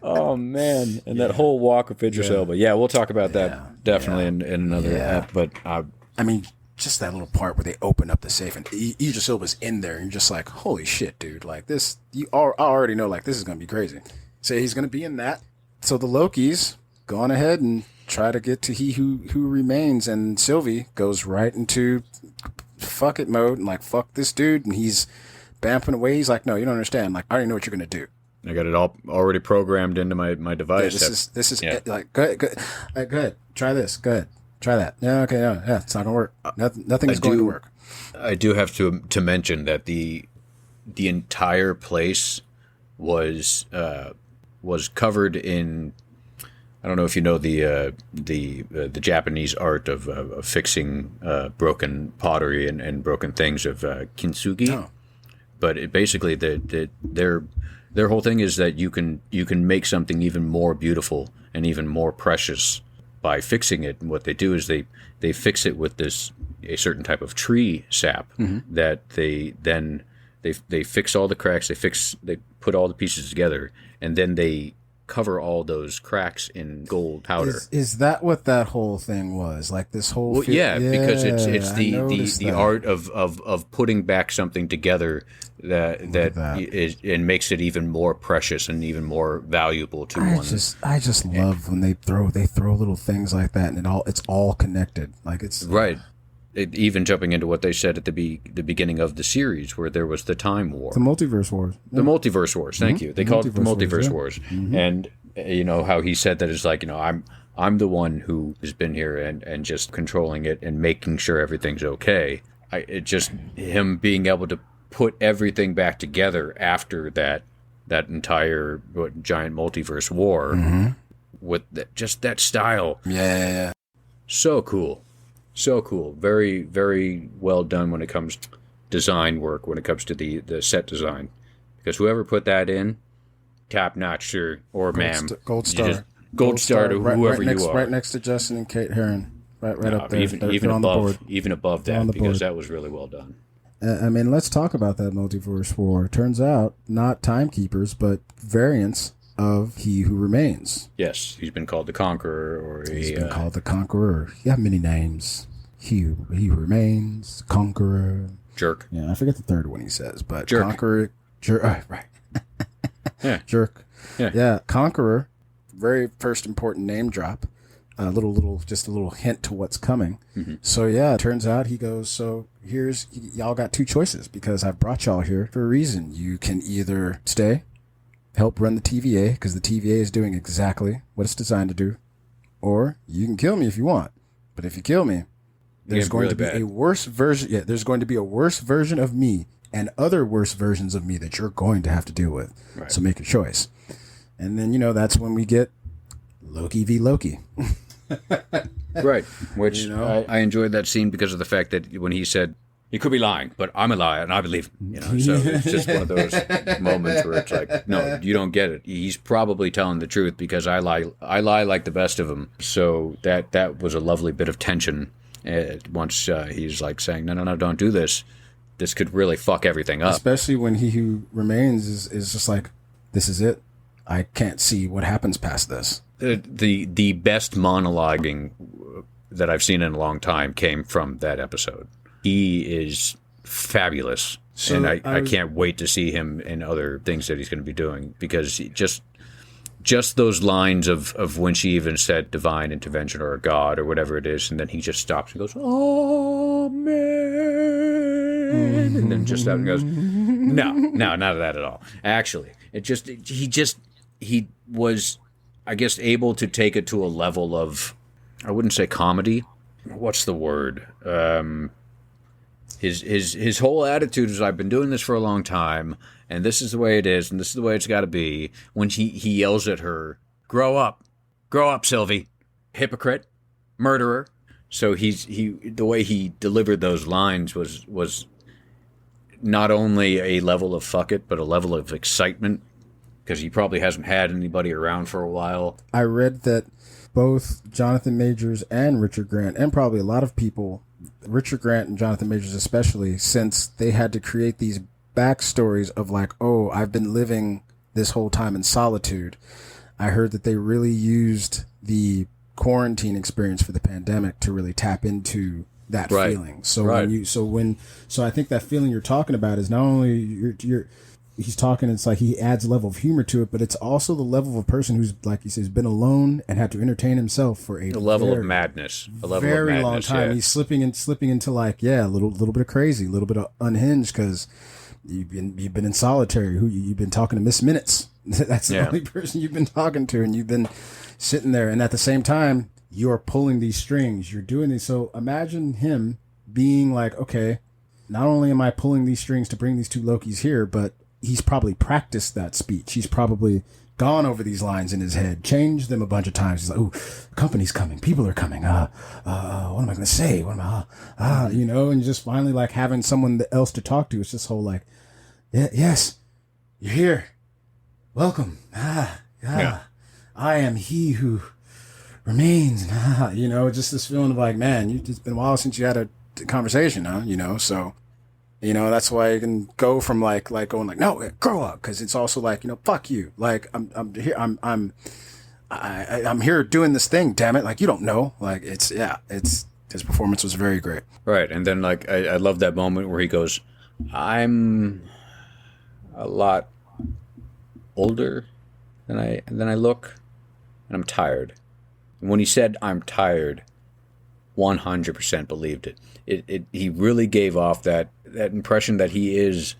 Oh, man. And that whole walk of Idris Elba. Yeah, we'll talk about that definitely in another app. But I mean, just that little part where they open up the safe and Idris Elba's in there. And you're just like, holy shit, dude. Like this, I already know, like, this is going to be crazy. So he's going to be in that. So the Lokis go on ahead and try to get to he who remains. And Sylvie goes right into... fuck it mode and like fuck this dude, and he's bamping away. He's like, no, you don't understand, like I already know what you're gonna do. I got it all already programmed into my device. This is like go ahead, try this, go ahead, try that. It's not gonna work. Nothing is going to work. I do have to mention that the entire place was covered in, I don't know if you know the Japanese art of fixing broken pottery and broken things of kintsugi. Oh. But it basically their whole thing is that you can make something even more beautiful and even more precious by fixing it. And what they do is they fix it with a certain type of tree sap that they fix all the cracks. They put all the pieces together, and then they cover all those cracks in gold powder. Is that what that whole thing was? Like this whole... Well, because it's the art of putting back something together that and makes it even more precious and even more valuable to one. I just love when they throw little things like that, and it's all connected. Like it's right. even jumping into what they said at the beginning of the series, where there was the time war, The multiverse wars. the multiverse wars. Thank you. They called it the multiverse wars, and how he said that it's like, I'm the one who has been here and just controlling it and making sure everything's okay. It just him being able to put everything back together after that entire giant multiverse war with just that style. Yeah. So cool. So cool. Very, very well done when it comes to design work, when it comes to the set design. Because whoever put that in, top notch or ma'am. Gold star. Gold star to whoever you are. Right next to Justin and Kate Herron. Right up there. Even on above, the board. even above that, because that was really well done. I mean, let's talk about that multiverse war. Turns out, not timekeepers, but variants of He Who Remains. Yes, he's been called the Conqueror, or He's been called the Conqueror. He had many names. He Who Remains, Conqueror. Jerk. Yeah, I forget the third one he says, but Jerk. Conqueror, right. Yeah. Jerk. Yeah. Conqueror. Very first important name drop. Just a little hint to what's coming. So yeah, it turns out he goes, so y'all got two choices, because I've brought y'all here for a reason. You can either stay, help run the TVA, because the TVA is doing exactly what it's designed to do, or you can kill me if you want. But if you kill me, there's going to be a worse version. Yeah, there's going to be a worse version of me and other worse versions of me that you're going to have to deal with. Right. So make your choice. And then, that's when we get Loki v. Loki. Right. Which I enjoyed that scene because of the fact that when he said, he could be lying, but I'm a liar and I believe him. So it's just one of those moments where it's like, no, you don't get it. He's probably telling the truth, because I lie like the best of them. So that was a lovely bit of tension. Once he's like saying, no, don't do this. This could really fuck everything up. Especially when He Who Remains is just like, this is it. I can't see what happens past this. The best monologuing that I've seen in a long time came from that episode. He is fabulous, and I can't wait to see him in other things that he's going to be doing, because just those lines of when she even said divine intervention or a god or whatever it is, and then he just stops and goes, "Amen," and then just out and goes, "No, not that at all." Actually, he was, I guess, able to take it to a level of, I wouldn't say comedy. What's the word? His whole attitude is, I've been doing this for a long time, and this is the way it is, and this is the way it's got to be. When he yells at her, grow up, Sylvie, hypocrite, murderer. So the way he delivered those lines was not only a level of fuck it, but a level of excitement, because he probably hasn't had anybody around for a while. I read that both Jonathan Majors and Richard Grant, and probably a lot of people, Richard Grant and Jonathan Majors especially, since they had to create these backstories of like, oh, I've been living this whole time in solitude. I heard that they really used the quarantine experience for the pandemic to really tap into that feeling. So I think that feeling you're talking about is not only he's talking, it's like he adds a level of humor to it, but it's also the level of a person who's, like he says, been alone and had to entertain himself for a level of madness. Very long time. Yeah. He's slipping into like, a little bit of crazy, a little bit of unhinged, because you've been in solitary. You've been talking to Miss Minutes. That's the only person you've been talking to, and you've been sitting there, and at the same time, you're pulling these strings. You're doing these. So imagine him being like, okay, not only am I pulling these strings to bring these two Lokis here, but he's probably practiced that speech. He's probably gone over these lines in his head, changed them a bunch of times. He's like, "Oh, company's coming, people are coming. What am I going to say? What am I? And just finally like having someone else to talk to. It's this whole like, yes, you're here, welcome. I am He Who Remains. Just this feeling of like, man, it's been a while since you had a conversation, huh? So. That's why you can go from like going like, no, grow up, because it's also like, fuck you. Like I'm here, I'm here doing this thing. Damn it! Like you don't know. Like it's his performance was very great. Right, and then like I love that moment where he goes, I'm a lot older than I look, and I'm tired. And when he said I'm tired, 100% believed it. He really gave off that impression that he is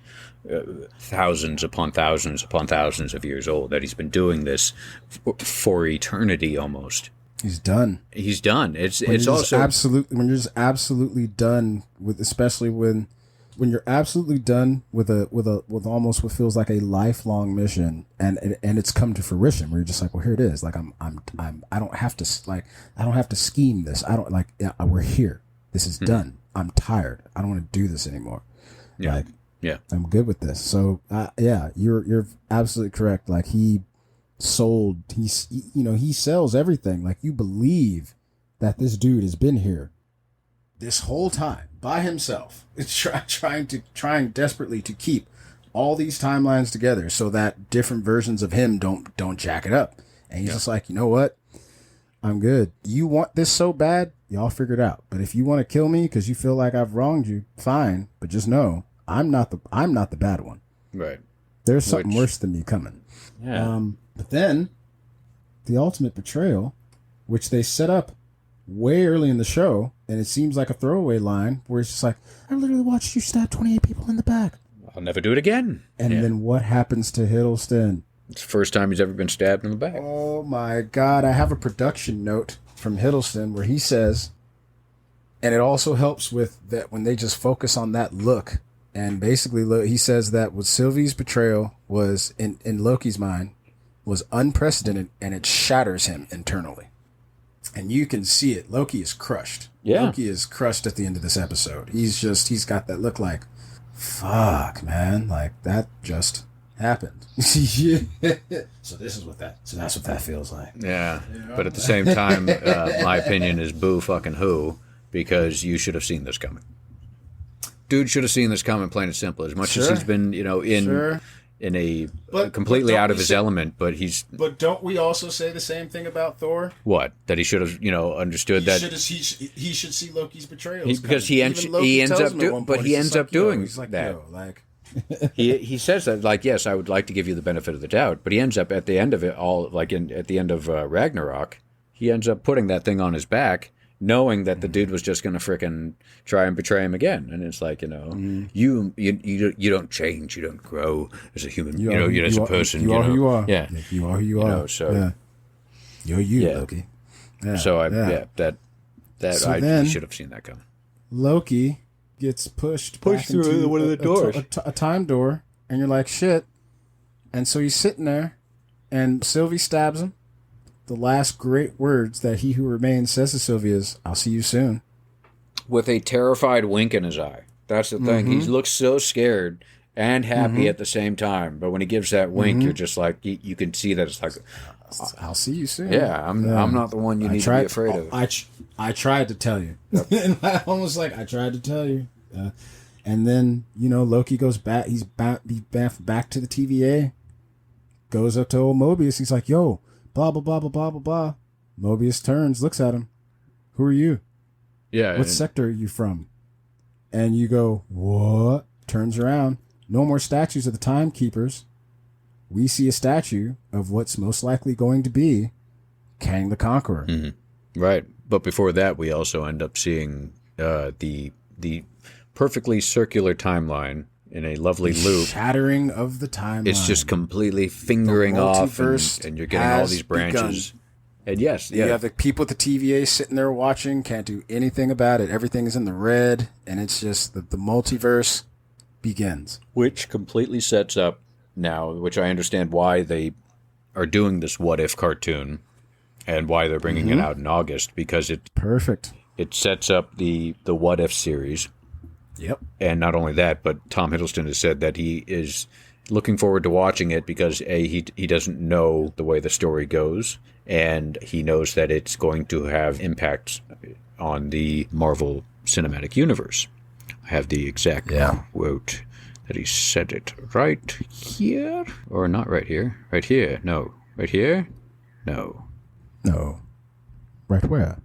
thousands upon thousands upon thousands of years old, that he's been doing this for eternity almost. He's done. He's done. It's also absolutely when you're just absolutely done with, especially when you're absolutely done with almost what feels like a lifelong mission, and it's come to fruition, where you're just like, well, here it is. Like I don't have to scheme this. I don't like. Yeah, we're here. This is done. I'm tired. I don't want to do this anymore. Yeah. Like, yeah. I'm good with this. So yeah, you're absolutely correct. Like he sells everything. Like you believe that this dude has been here this whole time by himself. It's trying desperately to keep all these timelines together so that different versions of him don't jack it up. And he's just like, you know what? I'm good. You want this so bad, y'all figure it out. But if you want to kill me because you feel like I've wronged you, fine. But just know I'm not the bad one. Right. There's something worse than me coming. Yeah. But then the ultimate betrayal, which they set up way early in the show, and it seems like a throwaway line where it's just like, I literally watched you stab 28 people in the back. I'll never do it again. And then what happens to Hiddleston? It's the first time he's ever been stabbed in the back. Oh my God. I have a production note from Hiddleston where he says, and it also helps with that when they just focus on that look. And basically, he says that what Sylvie's betrayal was, in Loki's mind, was unprecedented, and it shatters him internally. And you can see it. Loki is crushed. Yeah. Loki is crushed at the end of this episode. He's got that look like, fuck, man. Like, that just happened. So that's what that feels like. Yeah. But at the same time, my opinion is boo fucking who, because you should have seen this coming. Dude should have seen this coming, plain and simple. As much as he's been, in a completely out of his element, but he's. But don't we also say the same thing about Thor? What? That he should have, understood that he should see Loki's betrayal because he ends up doing that. He says that, like, yes, I would like to give you the benefit of the doubt, but he ends up at the end of it all, like at the end of Ragnarok, he ends up putting that thing on his back, knowing that the dude was just going to frickin' try and betray him again. And it's like, you don't change, you don't grow as a human, as a person. You are who you are. Yeah. You are who you are. So you're you, Loki. Yeah. So I should have seen that coming. Loki gets pushed through into one of the doors. A time door, and you're like, shit. And so he's sitting there, and Sylvie stabs him. The last great words that He Who Remains says to Sylvie is, I'll see you soon. With a terrified wink in his eye. That's the thing. He looks so scared and happy at the same time. But when he gives that wink, you're just like, you can see that it's like, I'll see you soon. Yeah, I'm not the one you need to be afraid of. I tried to tell you. And I almost like, I tried to tell you. And then, Loki goes back. He's back to the TVA. Goes up to old Mobius. He's like, yo, blah, blah, blah, blah, blah, blah, blah. Mobius turns, looks at him. Who are you? Yeah. What sector are you from? And you go, what? Turns around. No more statues of the Timekeepers. We see a statue of what's most likely going to be Kang the Conqueror. Mm-hmm. Right. But before that, we also end up seeing the perfectly circular timeline in a lovely loop. Shattering of the timeline. It's just completely fingering off, and you're getting all these branches. Begun. And yes, you have the people at the TVA sitting there watching, can't do anything about it. Everything is in the red, and it's just the multiverse begins. Which completely sets up now, which I understand why they are doing this What If cartoon and why they're bringing it out in August, because perfect. It sets up the What If series. Yep. And not only that, but Tom Hiddleston has said that he is looking forward to watching it because he doesn't know the way the story goes, and he knows that it's going to have impacts on the Marvel Cinematic Universe. I have the exact quote that he said it right here, or not right here. Right here. No. Right here? No. No. Right where?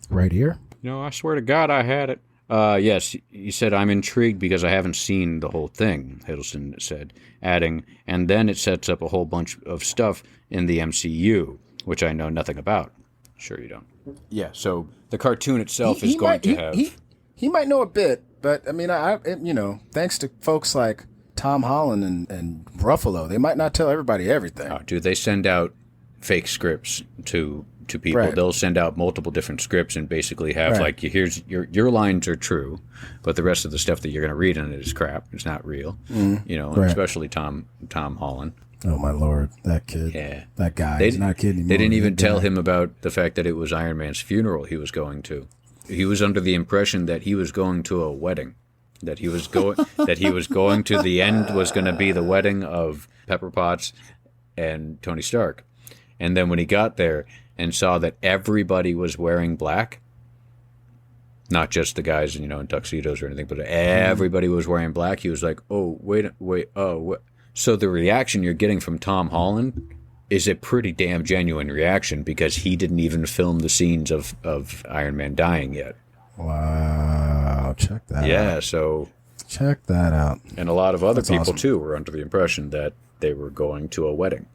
Right here? No, I swear to God I had it. Yes, he said, I'm intrigued because I haven't seen the whole thing, Hiddleston said, adding, and then it sets up a whole bunch of stuff in the MCU, which I know nothing about. Sure you don't. Yeah, so the cartoon itself is going to have... He might know a bit, but, I mean, thanks to folks like Tom Holland and Ruffalo, they might not tell everybody everything. Oh, dude, they send out fake scripts to people. Right. They'll send out multiple different scripts and basically have like, here's your lines are true, but the rest of the stuff that you're going to read in it is crap. It's not real. And especially Tom Holland. Oh my Lord, that kid! Yeah, that guy. He's not a kid anymore. They didn't even tell him about the fact that it was Iron Man's funeral he was going to. He was under the impression that he was going to a wedding, that he was going to the end was going to be the wedding of Pepper Potts and Tony Stark, and then when he got there and saw that everybody was wearing black, not just the guys in tuxedos or anything, but everybody was wearing black, he was like, oh wait, So the reaction you're getting from Tom Holland is a pretty damn genuine reaction because he didn't even film the scenes of Iron Man dying yet. Wow, check that out. Yeah, so... Check that out. And a lot of other people, too, were under the impression that they were going to a wedding.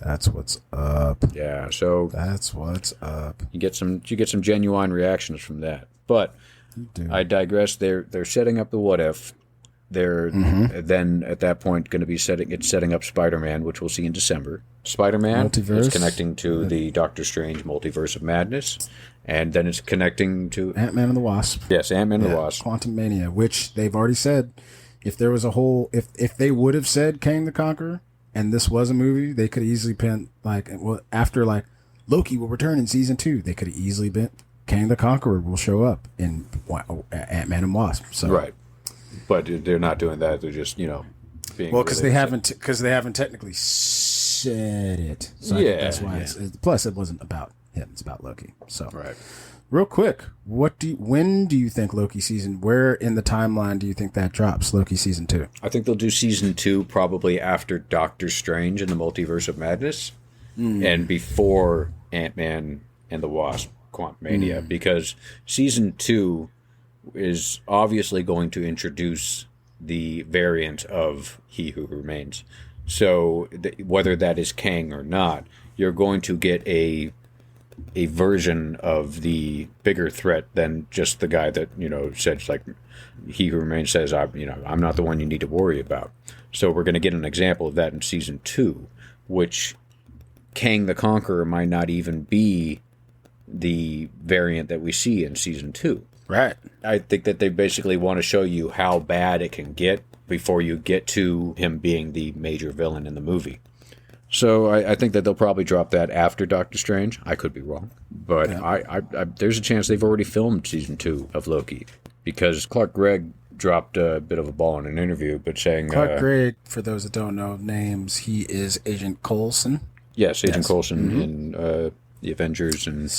That's what's up. Yeah, so... That's what's up. You get some genuine reactions from that. But I digress. They're setting up the what if. They're then at that point going to be setting up Spider-Man, which we'll see in December. Spider-Man is connecting to the Doctor Strange Multiverse of Madness, and then it's connecting to Ant-Man and the Wasp. Yes, Ant-Man and the Wasp. Quantum Mania, which they've already said, if there was a whole, if they would have said Kang the Conqueror, and this was a movie, they could have easily been after Loki will return in season 2, they could have easily been Kang the Conqueror will show up in Ant-Man and Wasp. So. Right. But they're not doing that. They're just, being... Well, because they haven't technically said it. So I think that's why. Plus, it wasn't about him. It's about Loki. So, right. Real quick, when do you think Loki season? Where in the timeline do you think that drops? Loki season 2. I think they'll do season 2 probably after Doctor Strange and the Multiverse of Madness, and before Ant-Man and the Wasp: Quantumania, because season 2 is obviously going to introduce the variant of He Who Remains. So whether that is Kang or not, you're going to get a version of the bigger threat than just the guy that, says like He Who Remains says, I'm not the one you need to worry about. So we're going to get an example of that in season 2, which Kang the Conqueror might not even be the variant that we see in season 2. Right. I think that they basically want to show you how bad it can get before you get to him being the major villain in the movie. So I think that they'll probably drop that after Doctor Strange. I could be wrong. But I there's a chance they've already filmed season 2 of Loki. Because Clark Gregg dropped a bit of a ball in an interview, but saying... Clark Gregg, for those that don't know names, he is Agent Coulson. Yes, Agent Coulson in the Avengers and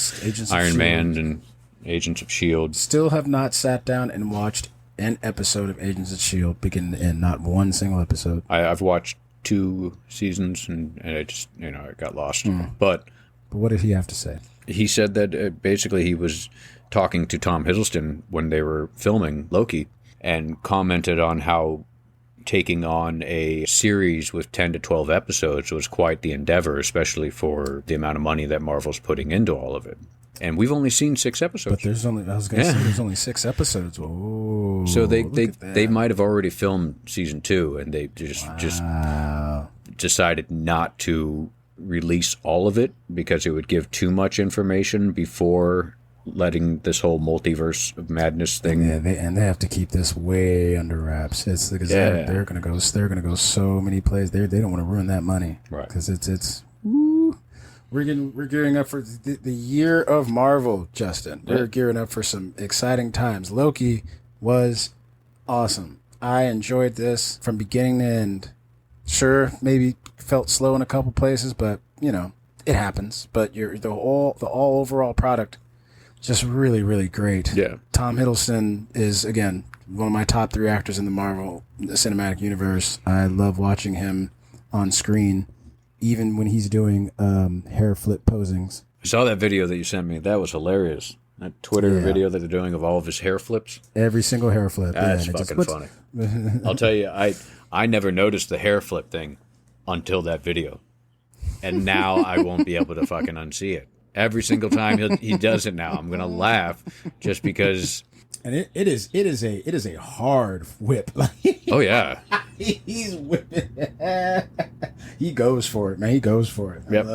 Iron Man and... Agents of S.H.I.E.L.D. Still have not sat down and watched an episode of Agents of S.H.I.E.L.D. beginning to end, not one single episode. I've watched 2 seasons and I just, I got lost. But what did he have to say? He said that basically he was talking to Tom Hiddleston when they were filming Loki and commented on how taking on a series with 10 to 12 episodes was quite the endeavor, especially for the amount of money that Marvel's putting into all of it. And we've only seen 6 episodes. But there's only, there's only 6 episodes. Whoa. So they might have already filmed season 2 and they just decided not to release all of it because it would give too much information before letting this whole multiverse of madness thing. And they have to keep this way under wraps. It's because they're gonna go so many plays. They don't want to ruin that money, right? Because it's. We're gearing up for the year of Marvel, Justin. We're gearing up for some exciting times. Loki was awesome. I enjoyed this from beginning to end. Sure, maybe felt slow in a couple places, but it happens. But the all overall product, just really, really great. Yeah. Tom Hiddleston is again one of my top 3 actors in the Marvel Cinematic Universe. I love watching him on screen. Even when he's doing hair flip posings. I saw that video that you sent me. That was hilarious. That Twitter video that they're doing of all of his hair flips. Every single hair flip. That's fucking funny. I'll tell you, I never noticed the hair flip thing until that video. And now I won't be able to fucking unsee it. Every single time he does it now, I'm gonna laugh just because. And it is a hard whip. Oh yeah, he's whipping. He goes for it, man. He goes for it. Yep. I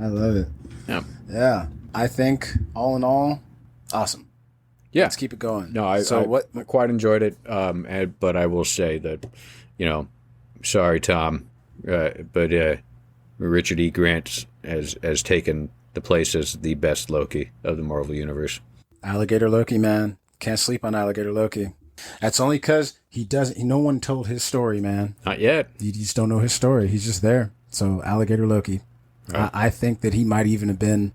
love it. Yep. Yeah. I think all in all, awesome. Yeah. Let's keep it going. No, I quite enjoyed it. But I will say that, sorry, Tom, but Richard E. Grant has taken the place as the best Loki of the Marvel Universe. Alligator Loki, man. Can't sleep on Alligator Loki. That's only because he doesn't. No one told his story, man. Not yet. You just don't know his story. He's just there. So Alligator Loki. Right. I think that he might even have been.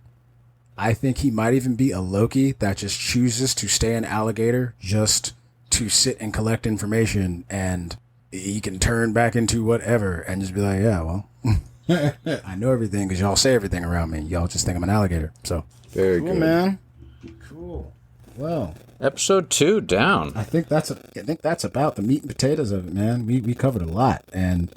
I think he might even be a Loki that just chooses to stay an alligator just to sit and collect information, and he can turn back into whatever and just be like, yeah, well, I know everything because y'all say everything around me. Y'all just think I'm an alligator. So very cool, good, man. Cool. Well, episode 2 down. I think that's about the meat and potatoes of it, man. We covered a lot, and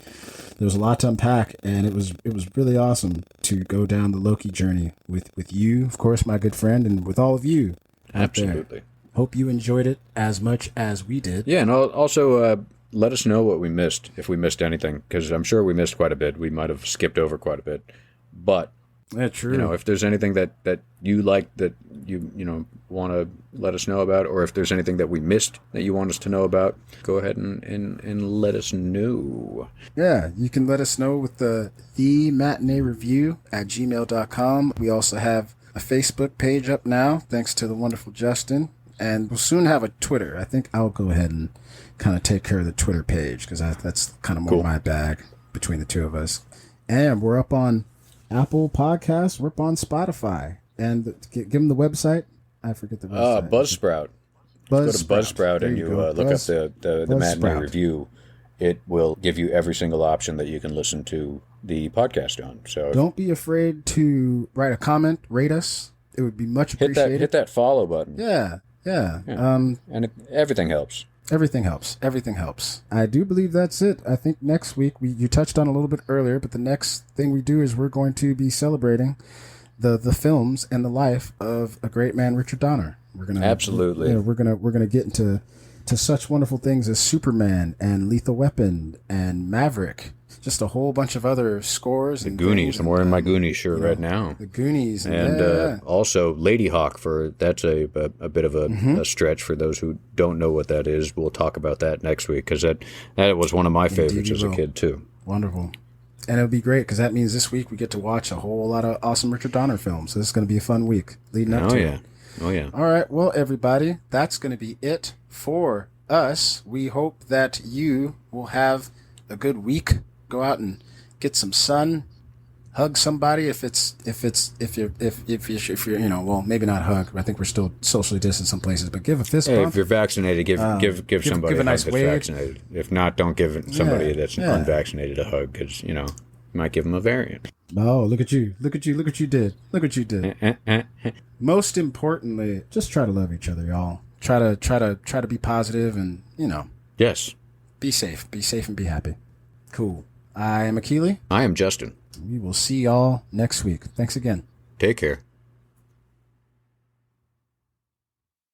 there was a lot to unpack, and it was really awesome to go down the Loki journey with you, of course, my good friend, and with all of you. Absolutely. Hope you enjoyed it as much as we did. Yeah, and also let us know what we missed, if we missed anything, because I'm sure we missed quite a bit. We might have skipped over quite a bit, but yeah, true. If there's anything that you like that you want to let us know about, or if there's anything that we missed that you want us to know about, go ahead and let us know. Yeah, you can let us know with the matinee review at gmail.com. We also have a Facebook page up now, thanks to the wonderful Justin, and we'll soon have a Twitter. I think I'll go ahead and kind of take care of the Twitter page because that's kind of more my bag between the two of us. And we're up on Apple Podcasts. We're up on Spotify. And give them the website. I forget the website. Buzzsprout. Go to Buzzsprout and you look up the matinee review. It will give you every single option that you can listen to the podcast on. So don't be afraid to write a comment, rate us. It would be much appreciated. Hit that follow button. Yeah. And everything helps. Everything helps. I do believe that's it. I think next week, you touched on a little bit earlier, but the next thing we do is we're going to be celebrating the films and the life of a great man, Richard Donner. We're gonna absolutely. We're gonna get into such wonderful things as Superman and Lethal Weapon and Maverick. Just a whole bunch of other scores. The Goonies. I'm wearing my Goonies shirt right now. The Goonies. And also Lady Hawk, that's a bit of a stretch for those who don't know what that is. We'll talk about that next week because that was one of my favorites as a kid too. Wonderful. And it'll be great because that means this week we get to watch a whole lot of awesome Richard Donner films. So this is going to be a fun week leading up to it. Oh, yeah. All right. Well, everybody, that's going to be it for us. We hope that you will have a good week. Go out and get some sun. Hug somebody if you're well, maybe not hug. I think we're still socially distant some places, but give a fist bump. If you're vaccinated, give somebody a nice hug that's vaccinated. If not, don't give somebody that's unvaccinated a hug because you might give them a variant. Oh, look at you did. Most importantly, just try to love each other, y'all. Try to be positive and yes, be safe and be happy. Cool. I am Akili. I am Justin. We will see y'all next week. Thanks again. Take care.